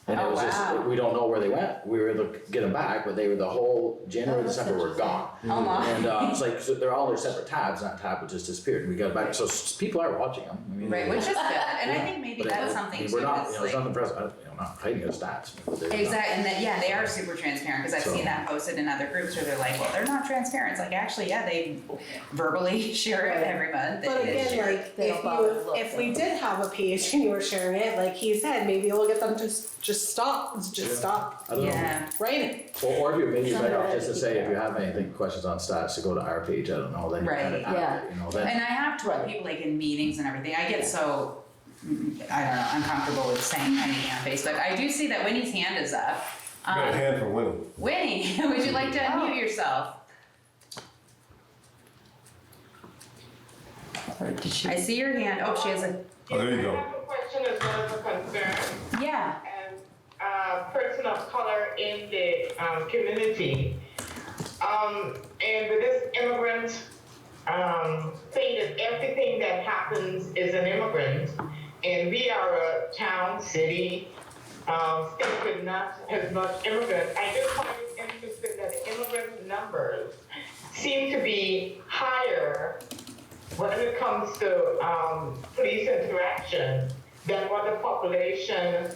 And it was just, we don't know where they went. We were able to get them back, but they were the whole January, December were gone. Oh my. And it's like, so they're all their separate tabs, and that tab just disappeared. We got it back. So people are watching them. I mean, Right, which is good, and I think maybe that's something too. We're not, is it's like- nothing present, not hiding the stats. Exactly, and then, they are super transparent, because I've seen that posted in other groups where they're like, well, they're not transparent. It's like, actually, they verbally share it every month. But They again, share like, They don't bother to look if at we it. did have a page and you were sharing it, like he said, maybe we'll get them to just stop, stop I don't know. Yeah, writing. Or if you're maybe better off just to Somebody say, if you have anything, questions on stats, to go to our page, I don't know, then you Right. kind of have it, you know, then. and I have told Right. people like in meetings and everything, I get so, I don't know, uncomfortable with saying anything on Facebook. I do see that Winnie's hand is up. Got a hand for Winnie. Winnie, would you like to unmute yourself? Or did she? I see your hand. Oh, she has a, Oh, there you I go. have a question as well as a concern. yeah. Person of color in the community. And with this immigrant thing, that everything that happens is an immigrant, and we are a town, city, state with not as much immigrants. I just find it interesting that the immigrant numbers seem to be higher when it comes to police interaction than what the population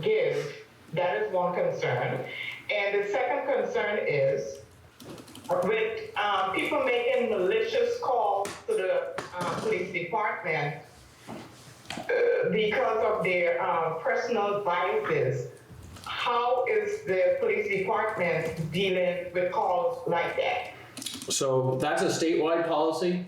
gives. That is one concern. And the second concern is with people making malicious calls to the police department because of their personal biases. How is the police department dealing with calls like that? So that's a statewide policy,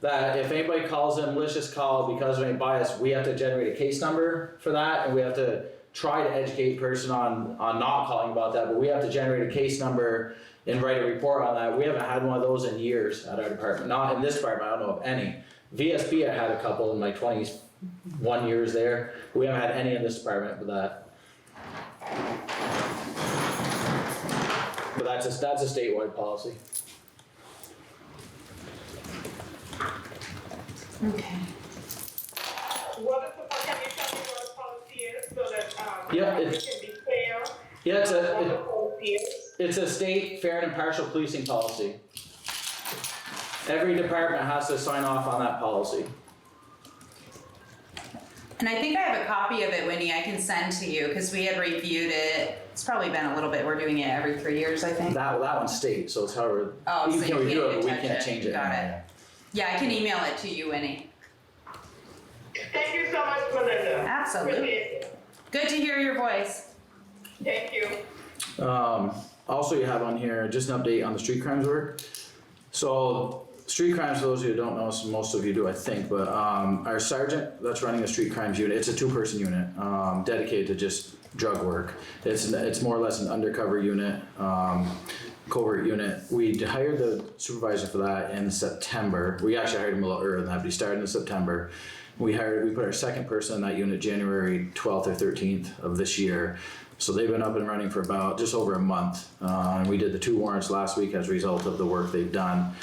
that if anybody calls a malicious call because of any bias, we have to generate a case number for that, and we have to try to educate the person on not calling about that, but we have to generate a case number and write a report on that. We haven't had one of those in years at our department. Not in this department, I don't know of any. VSB, I had a couple in my 21 years there. We haven't had any in this department with that. But that's a statewide policy. Okay. What is the, can you tell me what the policy is so that Yeah, it it's- can be clear? Yeah, What the policy is? it's a state fair and impartial policing policy. Every department has to sign off on that policy. And I think I have a copy of it, Winnie, I can send to you, because we had reviewed it. It's probably been a little bit, we're doing it every 3 years, I think. That one's state, so it's however, Oh, you so can you review can't it, but we touch can't it. change it. Got it. Yeah, I can email it to you, Winnie. Thank you so much, Melinda. Absolutely. Appreciate it. Good to hear your voice. Thank you. Also, you have on here just an update on the street crimes work. So, street crimes, for those of you who don't know, so most of you do, I think, but our sergeant that's running the street crimes unit, it's a 2-person unit dedicated to just drug work. It's more or less an undercover unit, covert unit. We hired the supervisor for that in September. We actually hired him a little earlier than that, but he started in September. We put our second person in that unit January 12th or 13th of this year. So they've been up and running for about just over a month. And we did the 2 warrants last week as a result of the work they've done.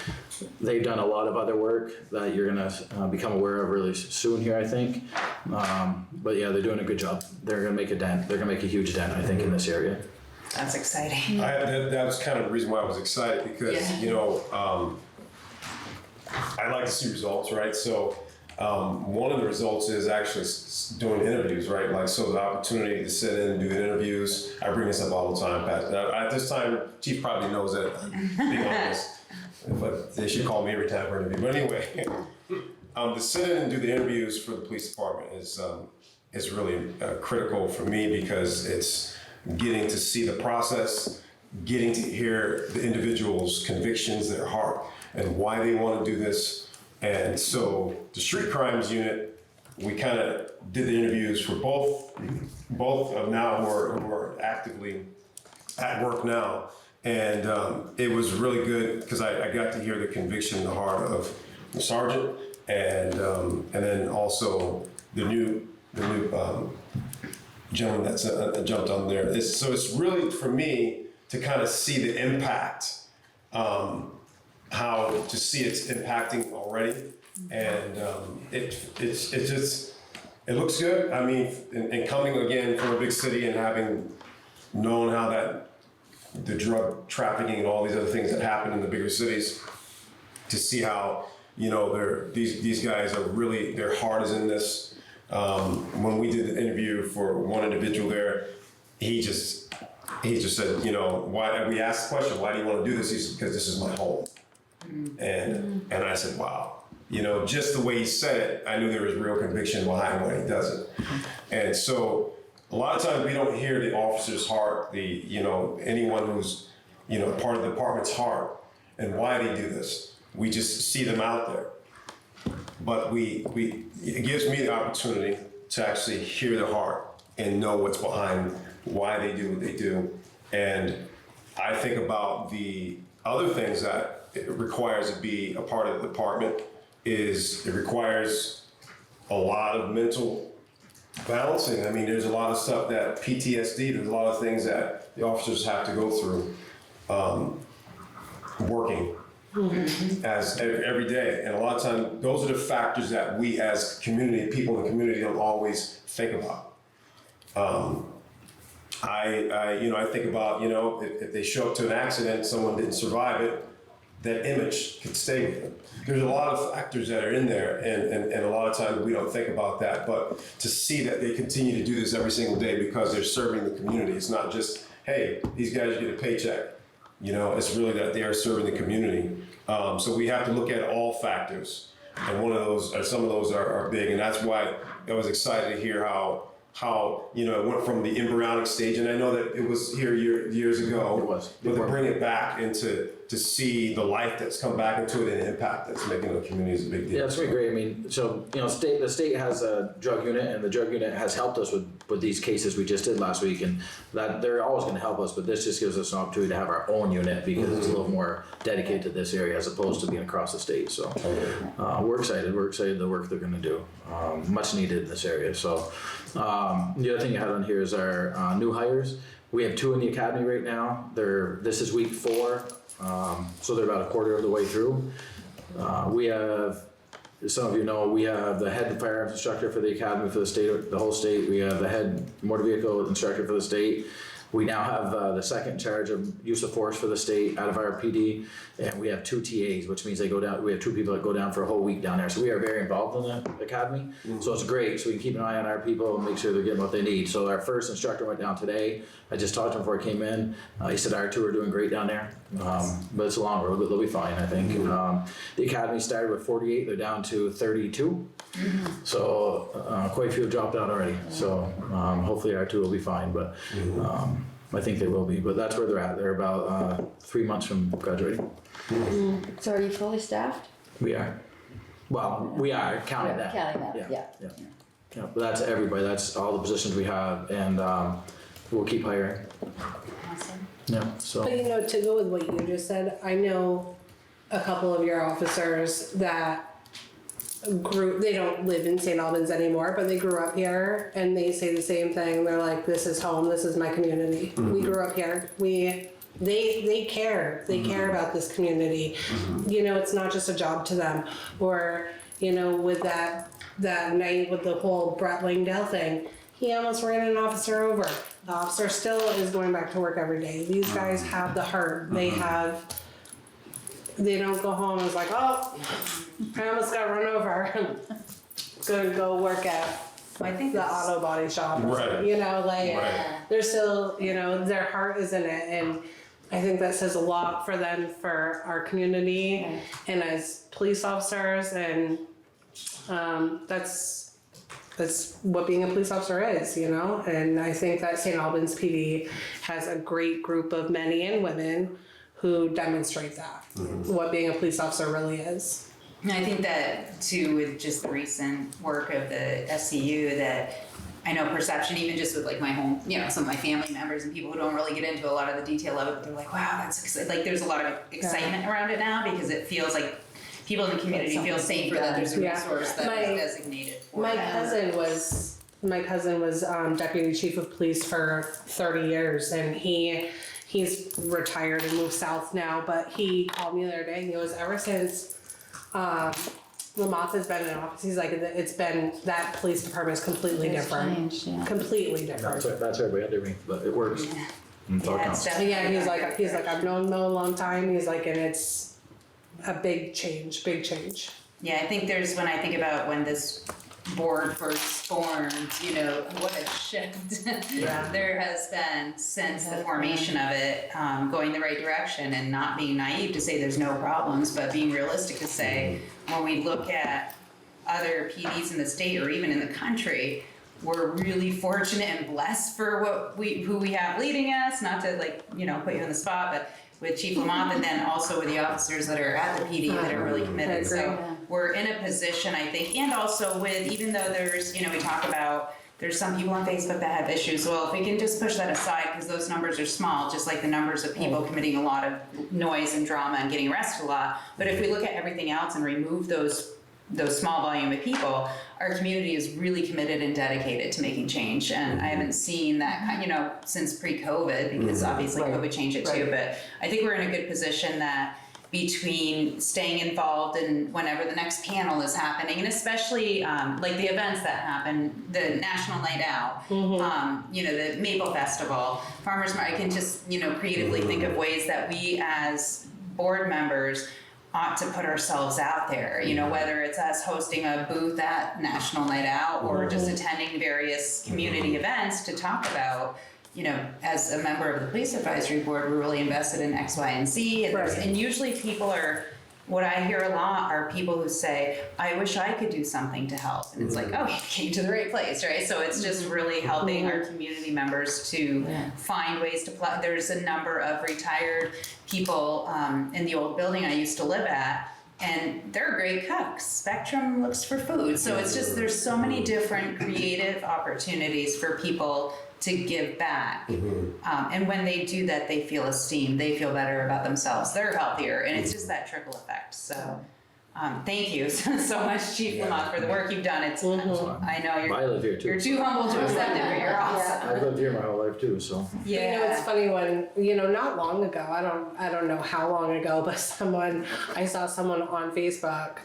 They've done a lot of other work that you're gonna become aware of really soon here, I think. But yeah, they're doing a good job. They're gonna make a dent. They're gonna make a huge dent, I think, in this area. That's exciting. That was kind of the reason why I was excited because, I like to see results, right? So one of the results is actually doing interviews, right? Like, so the opportunity to sit in and do the interviews. I bring this up all the time, Pat. Now, at this time, Chief probably knows that I'm being honest, but they should call me every time for an interview. But anyway, to sit in and do the interviews for the police department is really critical for me because it's getting to see the process, getting to hear the individual's convictions, their heart, and why they want to do this. And so the street crimes unit, we kind of did the interviews for both of now who are actively at work now. And it was really good because I got to hear the conviction in the heart of the sergeant and then also the new gentleman that's jumped on there. So it's really for me to kind of see the impact, how to see it's impacting already, and it looks good. I mean, and coming again from a big city and having known how that the drug trafficking and all these other things that happen in the bigger cities, to see how these guys are really, their heart is in this. When we did the interview for one individual there, he just said, why? We asked the question, why do you want to do this? He said, because this is my home. And I said, wow, just the way he said it, I knew there was real conviction behind when he does it. And so a lot of times we don't hear the officer's heart, anyone who's, part of the department's heart and why they do this. We just see them out there. But it gives me the opportunity to actually hear the heart and know what's behind why they do what they do. And I think about the other things that it requires to be a part of the department is it requires a lot of mental balancing. I mean, there's a lot of stuff that PTSD, there's a lot of things that the officers have to go through working as every day. And a lot of times, those are the factors that we as community, people in the community don't always think about. I think about, if they show up to an accident, someone didn't survive it, that image could stay with them. There's a lot of factors that are in there, and a lot of times we don't think about that. But to see that they continue to do this every single day because they're serving the community, it's not just, hey, these guys get a paycheck. It's really that they are serving the community. So we have to look at all factors, and some of those are big, and that's why I was excited to hear how it went from the embryonic stage, and I know that it was here years ago. It was. But to bring it back into to see the life that's come back into it and the impact that's making the community is a big deal. Yeah, it's really great. I mean, so the state has a drug unit, and the drug unit has helped us with these cases we just did last week, and that they're always going to help us. But this just gives us an opportunity to have our own unit because it's a little more dedicated to this area as opposed to being across the state. So we're excited. We're excited the work they're going to do. Much needed in this area. So the other thing I had on here is our new hires. We have 2 in the academy right now. This is week 4. So they're about a quarter of the way through. We have, as some of you know, we have the head firearms instructor for the academy for the state, the whole state. We have the head motor vehicle instructor for the state. We now have the second charge of use of force for the state out of our PD, and we have 2 TAs, which means they go down. We have 2 people that go down for a whole week down there. So we are very involved in the academy. So it's great. So we can keep an eye on our people and make sure they're getting what they need. So our first instructor went down today. I just talked to him before I came in. He said our 2 are doing great down there, but it's a long road, but they'll be fine, I think. The academy started with 48. They're down to 32. So quite a few have dropped out already. So hopefully our 2 will be fine, but I think they will be. But that's where they're at. They're about 3 months from graduating. So are you fully staffed? We are. Well, we are counting that. Counting that, yeah. Yeah, but that's everybody. That's all the positions we have, and we'll keep hiring. Awesome. Yeah. So. But you know, to go with what you just said, I know a couple of your officers that they don't live in St. Albans anymore, but they grew up here and they say the same thing. They're like, this is home, this is my community. We grew up here. They care. They care about this community. You know, it's not just a job to them. Or, you know, with that night with the whole Brett Langdale thing, he almost ran an officer over. The officer still is going back to work every day. These guys have the heart. They don't go home and it's like, oh, I almost got run over. Gonna go work at I think the auto body shop. Right. You know, like Right. they're still, you know, their heart is in it. And I think that says a lot for them, for our community and as police officers. And that's what being a police officer is, you know? And I think that St. Albans PD has a great group of men and women who demonstrate that, what being a police officer really is. And I think that too, with just the recent work of the SCU, that I know perception, even just with like my home, you know, some of my family members and people who don't really get into a lot of the detail of it, they're like, wow, that's exciting. Like there's a lot of excitement around it now because it feels like people in the community feel safer that there's a resource that is designated for My them. cousin was deputy chief of police for 30 years, and he's retired and moved south now. But he called me the other day, and he goes, ever since Lamont has been in office, he's like, it's been, that police department is completely different, Changed, yeah. completely different. That's everybody under me, but it works. It's all counts. definitely Yeah, he's like, I've known Mo a long time. He's like, and it's a big change. Yeah, I think when I think about when this board first formed, you know, what a shift there has been since the formation of it, going the right direction and not being naive to say there's no problems, but being realistic to say when we look at other PDs in the state or even in the country, we're really fortunate and blessed for who we have leading us, not to like, you know, put you on the spot, but with Chief Lamont and then also with the officers that are at the PD that are really committed. So we're in a position, I think, and also with, even though there's, you know, we talk about there's some people on Facebook that have issues. Well, if we can just push that aside, because those numbers are small, just like the numbers of people committing a lot of noise and drama and getting arrested a lot. But if we look at everything else and remove those small volume of people, our community is really committed and dedicated to making change. And I haven't seen that, you know, since pre-COVID, because obviously COVID changed it too. But I think we're in a good position that between staying involved in whenever the next panel is happening, and especially like the events that happen, the National Night Out, you know, the Maple Festival, Farmers Market, I can just, you know, creatively think of ways that we as board members ought to put ourselves out there, you know, whether it's us hosting a booth at National Night Out or just attending various community events to talk about, you know, as a member of the Police Advisory Board, we're really invested in X, Y, and Z. And, and usually people are, what I hear a lot are people who say, I wish I could do something to help. And it's like, oh, you came to the right place, right? So it's just really helping our community members to find ways to play. There's a number of retired people in the old building I used to live at, and they're great cooks. Spectrum looks for food. So it's just, there's so many different creative opportunities for people to give back. And when they do that, they feel esteemed, they feel better about themselves, they're healthier, and it's just that trickle effect. So thank you so much, Chief Lamont, for the work you've done. It's I know I live here too. you're too humble to accept it, but you're awesome. I've lived here my whole life too, so. You know, it's funny when, you know, not long ago, I don't know how long ago, but I saw someone on Facebook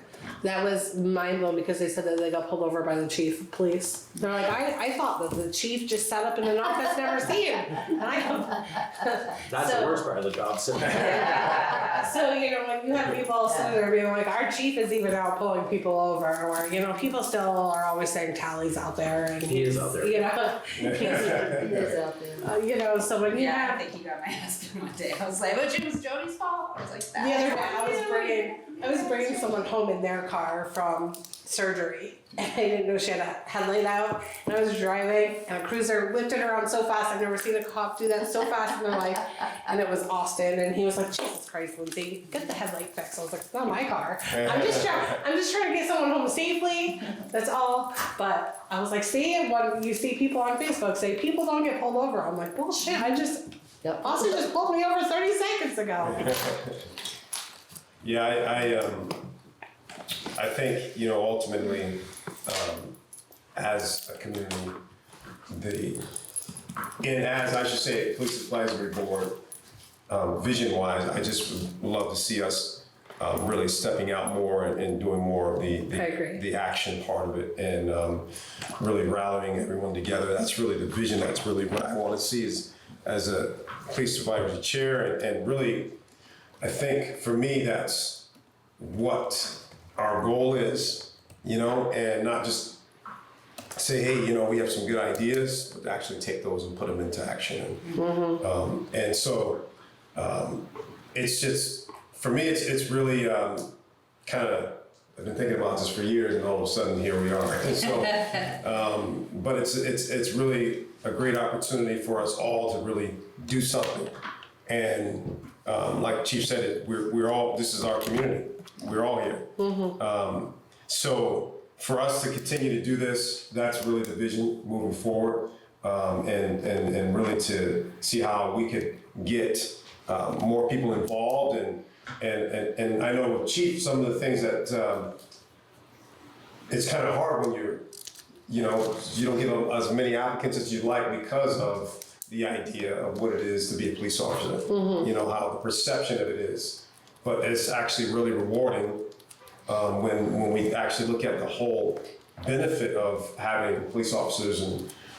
That was mind blowing because they said that they got pulled over by the chief of police. They're like, I thought that the chief just sat up in an office, never seen. And I That's So- the worst part of the job, sitting there. So, you know, when you have people sitting there being like, our chief is even out pulling people over, or, you know, people still are always saying Tally's out there. And He is out there. You know, He is out there. you know, so when you Yeah, I have, think he got my husband one day. I was like, "Which it was Jody's fault." I was like, the other day, I was bringing someone home in their car from surgery, and I didn't know she had a headlight out, and I was driving, and a cruiser lifted her on so fast. I've never seen a cop do that so fast in their life, and it was Austin, and he was like, Jesus Christ, Lindsay, get the headlight fixed. I was like, it's not my car. I'm just trying to get someone home safely, that's all. But I was like, see, when you see people on Facebook say, people don't get pulled over, I'm like, bullshit, Yep. Austin just pulled me over 30 seconds ago. Yeah, I think, you know, ultimately, as a community, as I should say, Police Advisory Board, vision-wise, I just would love to see us really stepping out more and doing more of I agree. the action part of it, and really rallying everyone together. That's really the vision. That's really what I want to see as a police advisory chair, and really, I think for me, that's what our goal is, you know, and not just say, hey, you know, we have some good ideas, but actually take those and put them into action. And so it's just, for me, it's really kind of, I've been thinking about this for years, and all of a sudden here we are. And so, but it's really a great opportunity for us all to really do something. And like Chief said, we're all, this is our community. We're all here. So for us to continue to do this, that's really the vision moving forward, and really to see how we could get more people involved. And I know with Chief, some of the things that it's kind of hard when you don't get as many applicants as you'd like because of the idea of what it is to be a police officer, you know, how the perception of it is. But it's actually really rewarding when we actually look at the whole benefit of having police officers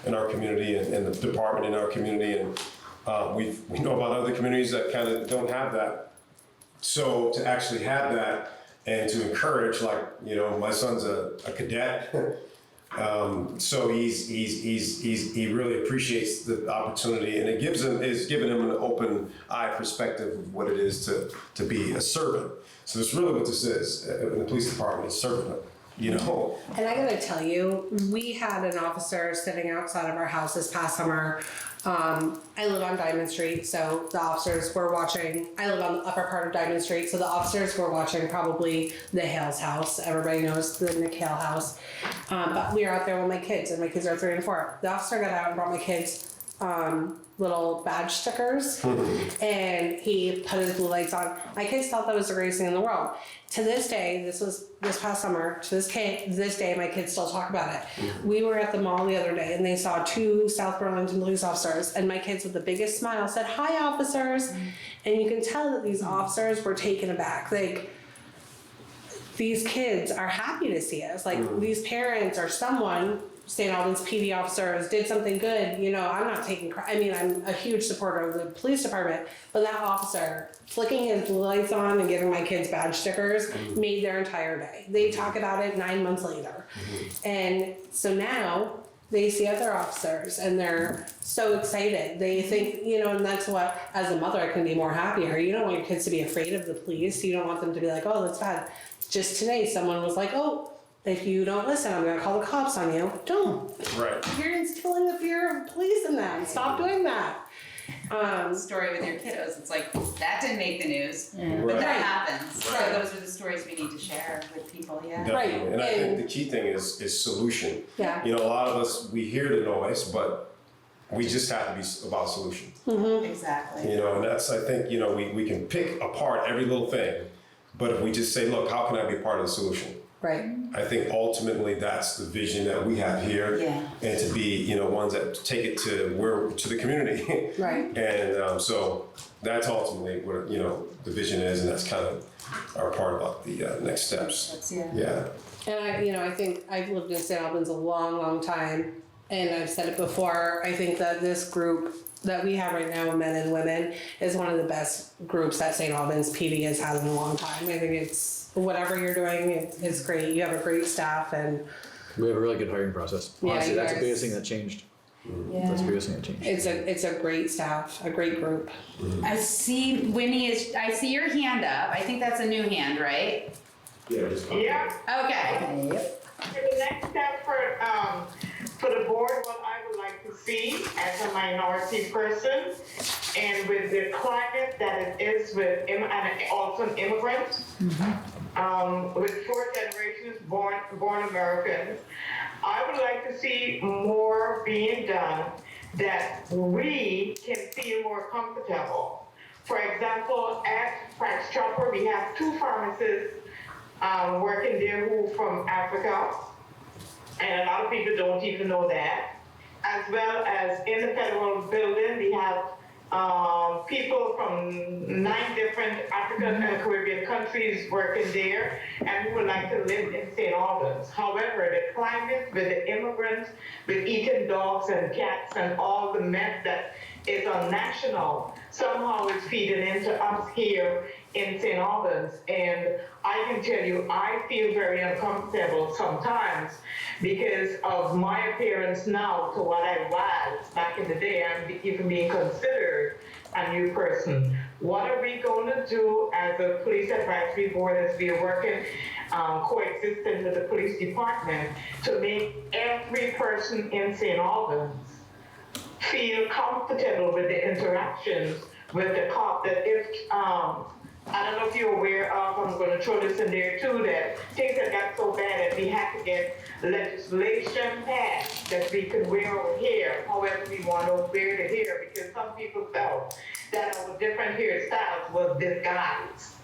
in our community and the department in our community. And we know about other communities that kind of don't have that. So to actually have that and to encourage, like, you know, my son's a cadet. So he really appreciates the opportunity, and it is giving him an open eye perspective of what it is to be a servant. So that's really what this is in the police department, is servant, you know. And I gotta tell you, we had an officer sitting outside of our house this past summer. I live on Diamond Street, so the officers were watching. I live on the upper part of Diamond Street, so the officers were watching probably the Hale's house. Everybody knows the Nick Hale house. But we were out there with my kids, and my kids are 3 and 4. The officer got out and brought my kids little badge stickers, and he put his blue lights on. My kids thought that was the greatest thing in the world. To this day, this was this past summer, to this day, my kids still talk about it. We were at the mall the other day, and they saw 2 South Burlington police officers, and my kids with the biggest smile said, "Hi, officers." And you can tell that these officers were taken aback. Like, these kids are happy to see us. Like, these parents or someone, St. Albans PD officers, did something good. You know, I'm not taking credit. I mean, I'm a huge supporter of the police department, but that officer flicking his lights on and giving my kids badge stickers made their entire day. They talk about it 9 months later. And so now they see other officers and they're so excited. They think, you know, and that's what, as a mother, I can be more happier. You don't want your kids to be afraid of the police. You don't want them to be like, oh, that's bad. Just today, someone was like, oh, if you don't listen, I'm gonna call the cops on you. Don't. Right. You're instilling the fear of police in them. Stop doing that. Story with your kiddos. It's like, that didn't make the news, but Right. that happens. Right. So those are the stories we need to share with people. Yeah. Definitely. Right. And I think the key thing is solution. Yeah. You know, a lot of us, we hear the noise, but we just have to be about solution. Exactly. You know, and that's, I think, you know, we can pick apart every little thing, but if we just say, look, how can I be part of the solution? Right. I think ultimately that's the vision that we have here. Yeah. And to be, ones that take it to the community. Right. And so that's ultimately what, the vision is, and that's kind of our part about the next steps. Yeah. And I think I've lived in St. Albans a long, long time, and I've said it before, I think that this group that we have right now, men and women, is one of the best groups that St. Albans PD has had in a long time. I think it's, whatever you're doing, it's great. You have a great staff, and We have a really good hiring process. Yeah, Honestly, you that's the guys- biggest thing that changed. That's the biggest thing that changed. it's a great staff, a great group. I see Winnie I see your hand up. I think that's a new hand, right? Yeah, just. Yeah. Okay. Yep. Okay, the next step for the board, what I would like to see as a minority person, and with the climate that it is with, and also an immigrant, with 4 generations born Americans, I would like to see more being done that we can feel more comfortable. For example, at Frank's Chopper, we have 2 pharmacists working there who from Africa, and a lot of people don't even know that. As well as in the federal building, we have people from 9 different African and Caribbean countries working there, and who would like to live in St. Albans. However, the climate with the immigrants, with eating dogs and cats and all the mess that is on national, somehow is feeding into us here in St. Albans. And I can tell you, I feel very uncomfortable sometimes because of my appearance now to what I was back in the day. I'm even being considered a new person. What are we going to do as a police advisory board as we are working, coexisting with the police department to make every person in St. Albans feel comfortable with the interactions with the cop? That if, I don't know if you're aware of, I'm going to throw this in there too, that things have got so bad that we have to get legislation passed that we can wear our hair however we want to wear the hair, because some people felt that our different hairstyles was disguised.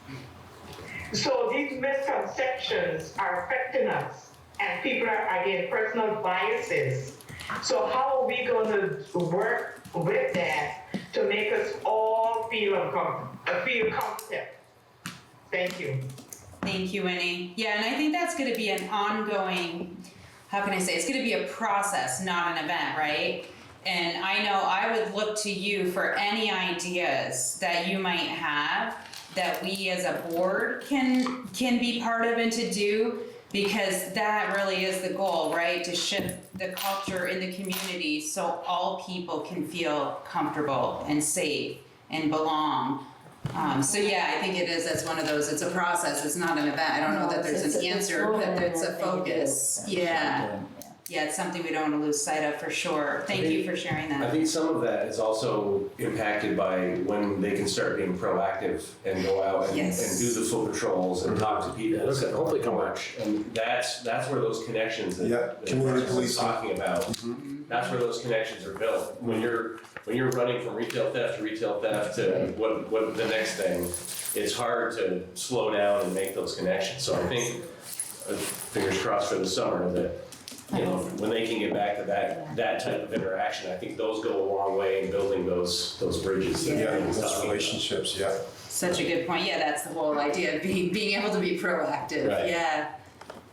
So these misconceptions are affecting us, and people are, again, personal biases. So how are we going to work with that to make us all feel comfortable? Thank you. Thank you, Winnie. Yeah, and I think that's going to be an ongoing, how can I say, it's going to be a process, not an event, right? And I know I would look to you for any ideas that you might have that we as a board can be part of and to do, because that really is the goal, right? To shift the culture in the community so all people can feel comfortable and safe and belong. So yeah, I think it is, that's one of those, it's a process, it's not an event. I don't know that there's an answer, but it's a focus. Yeah. Yeah, it's something we don't want to lose sight of for sure. Thank you for sharing I that. think some of that is also impacted by when they can start being proactive and go out and, Yes. and do the foot patrons and talk to people. Yeah, okay, hopefully come back. And that's where those connections that Community Chris was policing. talking about. That's where those connections are built. When you're running from retail theft to what the next thing, it's hard to slow down and make those connections. So I think, fingers crossed for the summer, that when they can get back to that type of interaction, I think those go a long way in building those bridges. that Yeah, everyone's those talking about. relationships, yeah. Such a good point. Yeah, that's the whole idea of being able to be proactive. Right.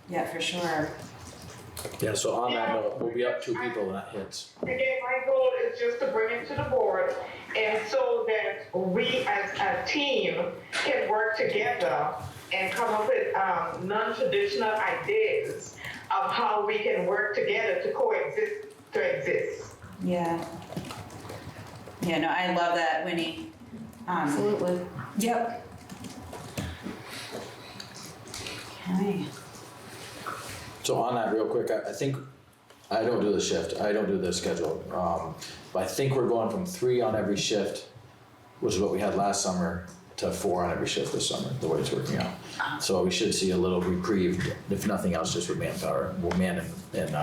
Yeah, for sure. Yeah, so on that note, we'll be up 2 people when that hits. Again, my goal is just to bring it to the board, and so that we as a team can work together and come up with non-traditional ideas of how we can work together to coexist, to exist. Yeah. Yeah, no, I love that, Winnie. Absolutely. Yep. Okay. So on that real quick, I think, I don't do the shift, I don't do the schedule. But I think we're going from 3 on every shift, which is what we had last summer, to 4 on every shift this summer, the way it's working out. So we should see a little reprieve, if nothing else, just with manpower, well, man and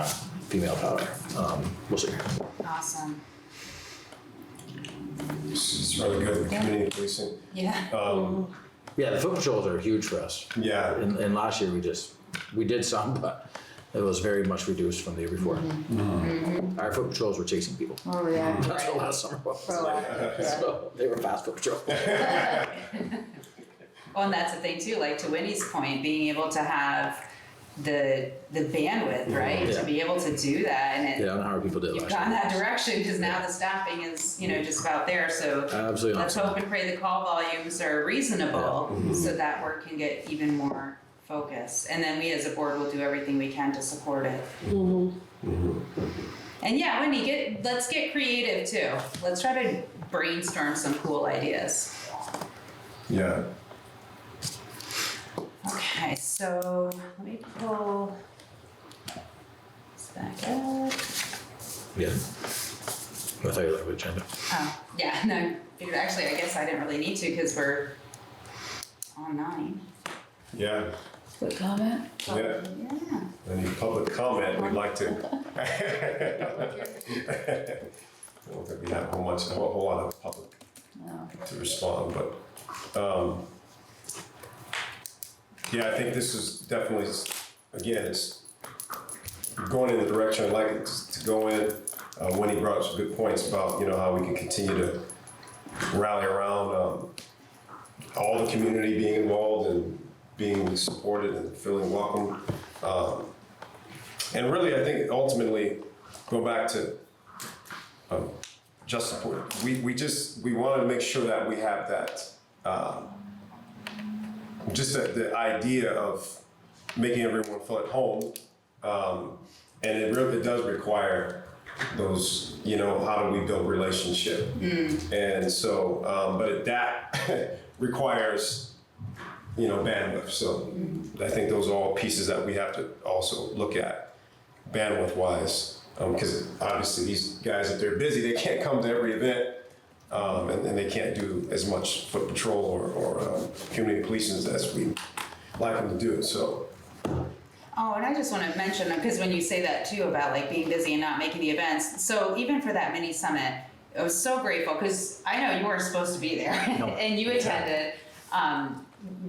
female power. We'll see. Awesome. It's really good, community policing. Yeah. Yeah, the foot patrols are huge for us. Yeah, And last year we just we did some, but it was very much reduced from the year before. Our foot patrols were chasing people. Oh, yeah. That's what last summer was. Proactive, yeah. So they were fast foot patrol. Well, and that's the thing too, like to Winnie's point, being able to have the bandwidth, right? Yeah. To be able to do that, and Yeah, I don't know how people did you've last gone year. that direction because now the staffing is, just about there. So Absolutely let's awesome. hope and pray the call volumes are reasonable, so that work can get even more focused. And then we as a board will do everything we can to support it. And yeah, Wendy, let's get creative too. Let's try to brainstorm some cool ideas. Yeah. Okay, so let me pull this back up. Yeah. I thought you were like, agenda. Oh, yeah, no, figured actually, I guess I didn't really need to because we're on 9. Yeah. Quick comment? Yeah. Yeah. Any public comment we'd like to. I don't think we have a whole lot of public No. to respond, but yeah, I think this is definitely, again, it's going in the direction I'd like it to go in. Winnie brought up some good points about, how we can continue to rally around all the community being involved and being supported and feeling welcome. And really, I think ultimately, go back to Justin's point, we wanted to make sure that we have that, just the idea of making everyone feel at home. And it really does require those, how do we build relationship? And so, but that requires, bandwidth. So I think those are all pieces that we have to also look at bandwidth wise. Because obviously these guys, if they're busy, they can't come to every event. And they can't do as much foot patrol or community policing as we like them to do. So. Oh, and I just want to mention, because when you say that too about like being busy and not making the events, so even for that mini summit, I was so grateful because I know you weren't supposed to be there and you attended.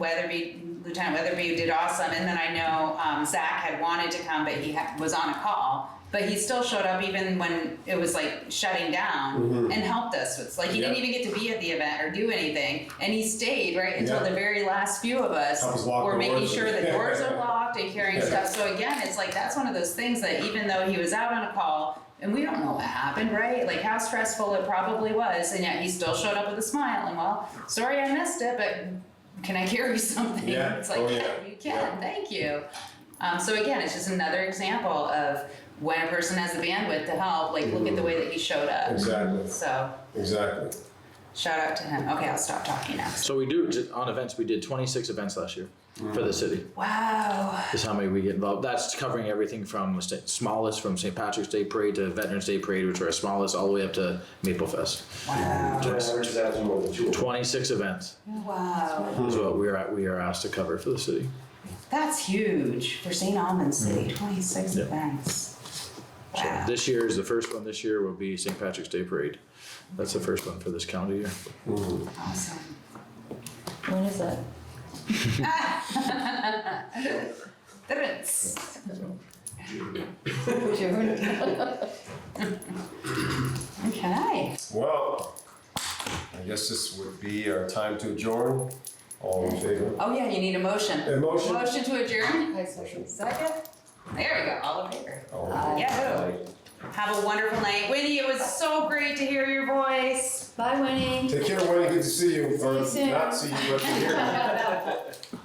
Lieutenant Weatherby did awesome, and then I know Zach had wanted to come, but he was on a call. But he still showed up even when it was like shutting down and helped us. It's like he didn't even get to be at the event or do anything, and he stayed right until the very last few of us were making sure the doors are locked and carrying stuff. So again, it's like that's one of those things that even though he was out on a call, and we don't know what happened, right? Like how stressful it probably was, and yet he still showed up with a smile and well, sorry I missed it, but can I carry something? Yeah. It's like, you can, Yeah. thank you. So again, it's just another example of when a person has the bandwidth to help, like look at the way that he showed up. Exactly. So Exactly. shout out to him. Okay, I'll stop talking now. So we do, on events, we did 26 events last year for the city. Wow. Is how many we get involved. That's covering everything from the smallest, from St. Patrick's Day Parade to Veterans Day Parade, which are our smallest, all the way up to Maple Fest. Wow. 26 events Wow. is what we are asked to cover for the city. That's huge for St. Albans City, 26 Yeah. events. So Wow. this year is the first one. This year will be St. Patrick's Day Parade. That's the first one for this calendar year. Awesome. When is that? Events. June. Okay. Well, I guess this would be our time to adjourn. All in favor? Oh yeah, you need a motion. A motion? Motion to adjourn? Motion. Second? There we go, all in favor. All in Aye. Yeah. Have a wonderful night. Winnie, it was so great to hear your voice. Bye, Winnie. Take care, Winnie. Good to see you. See you soon. Or not see you, but to hear you.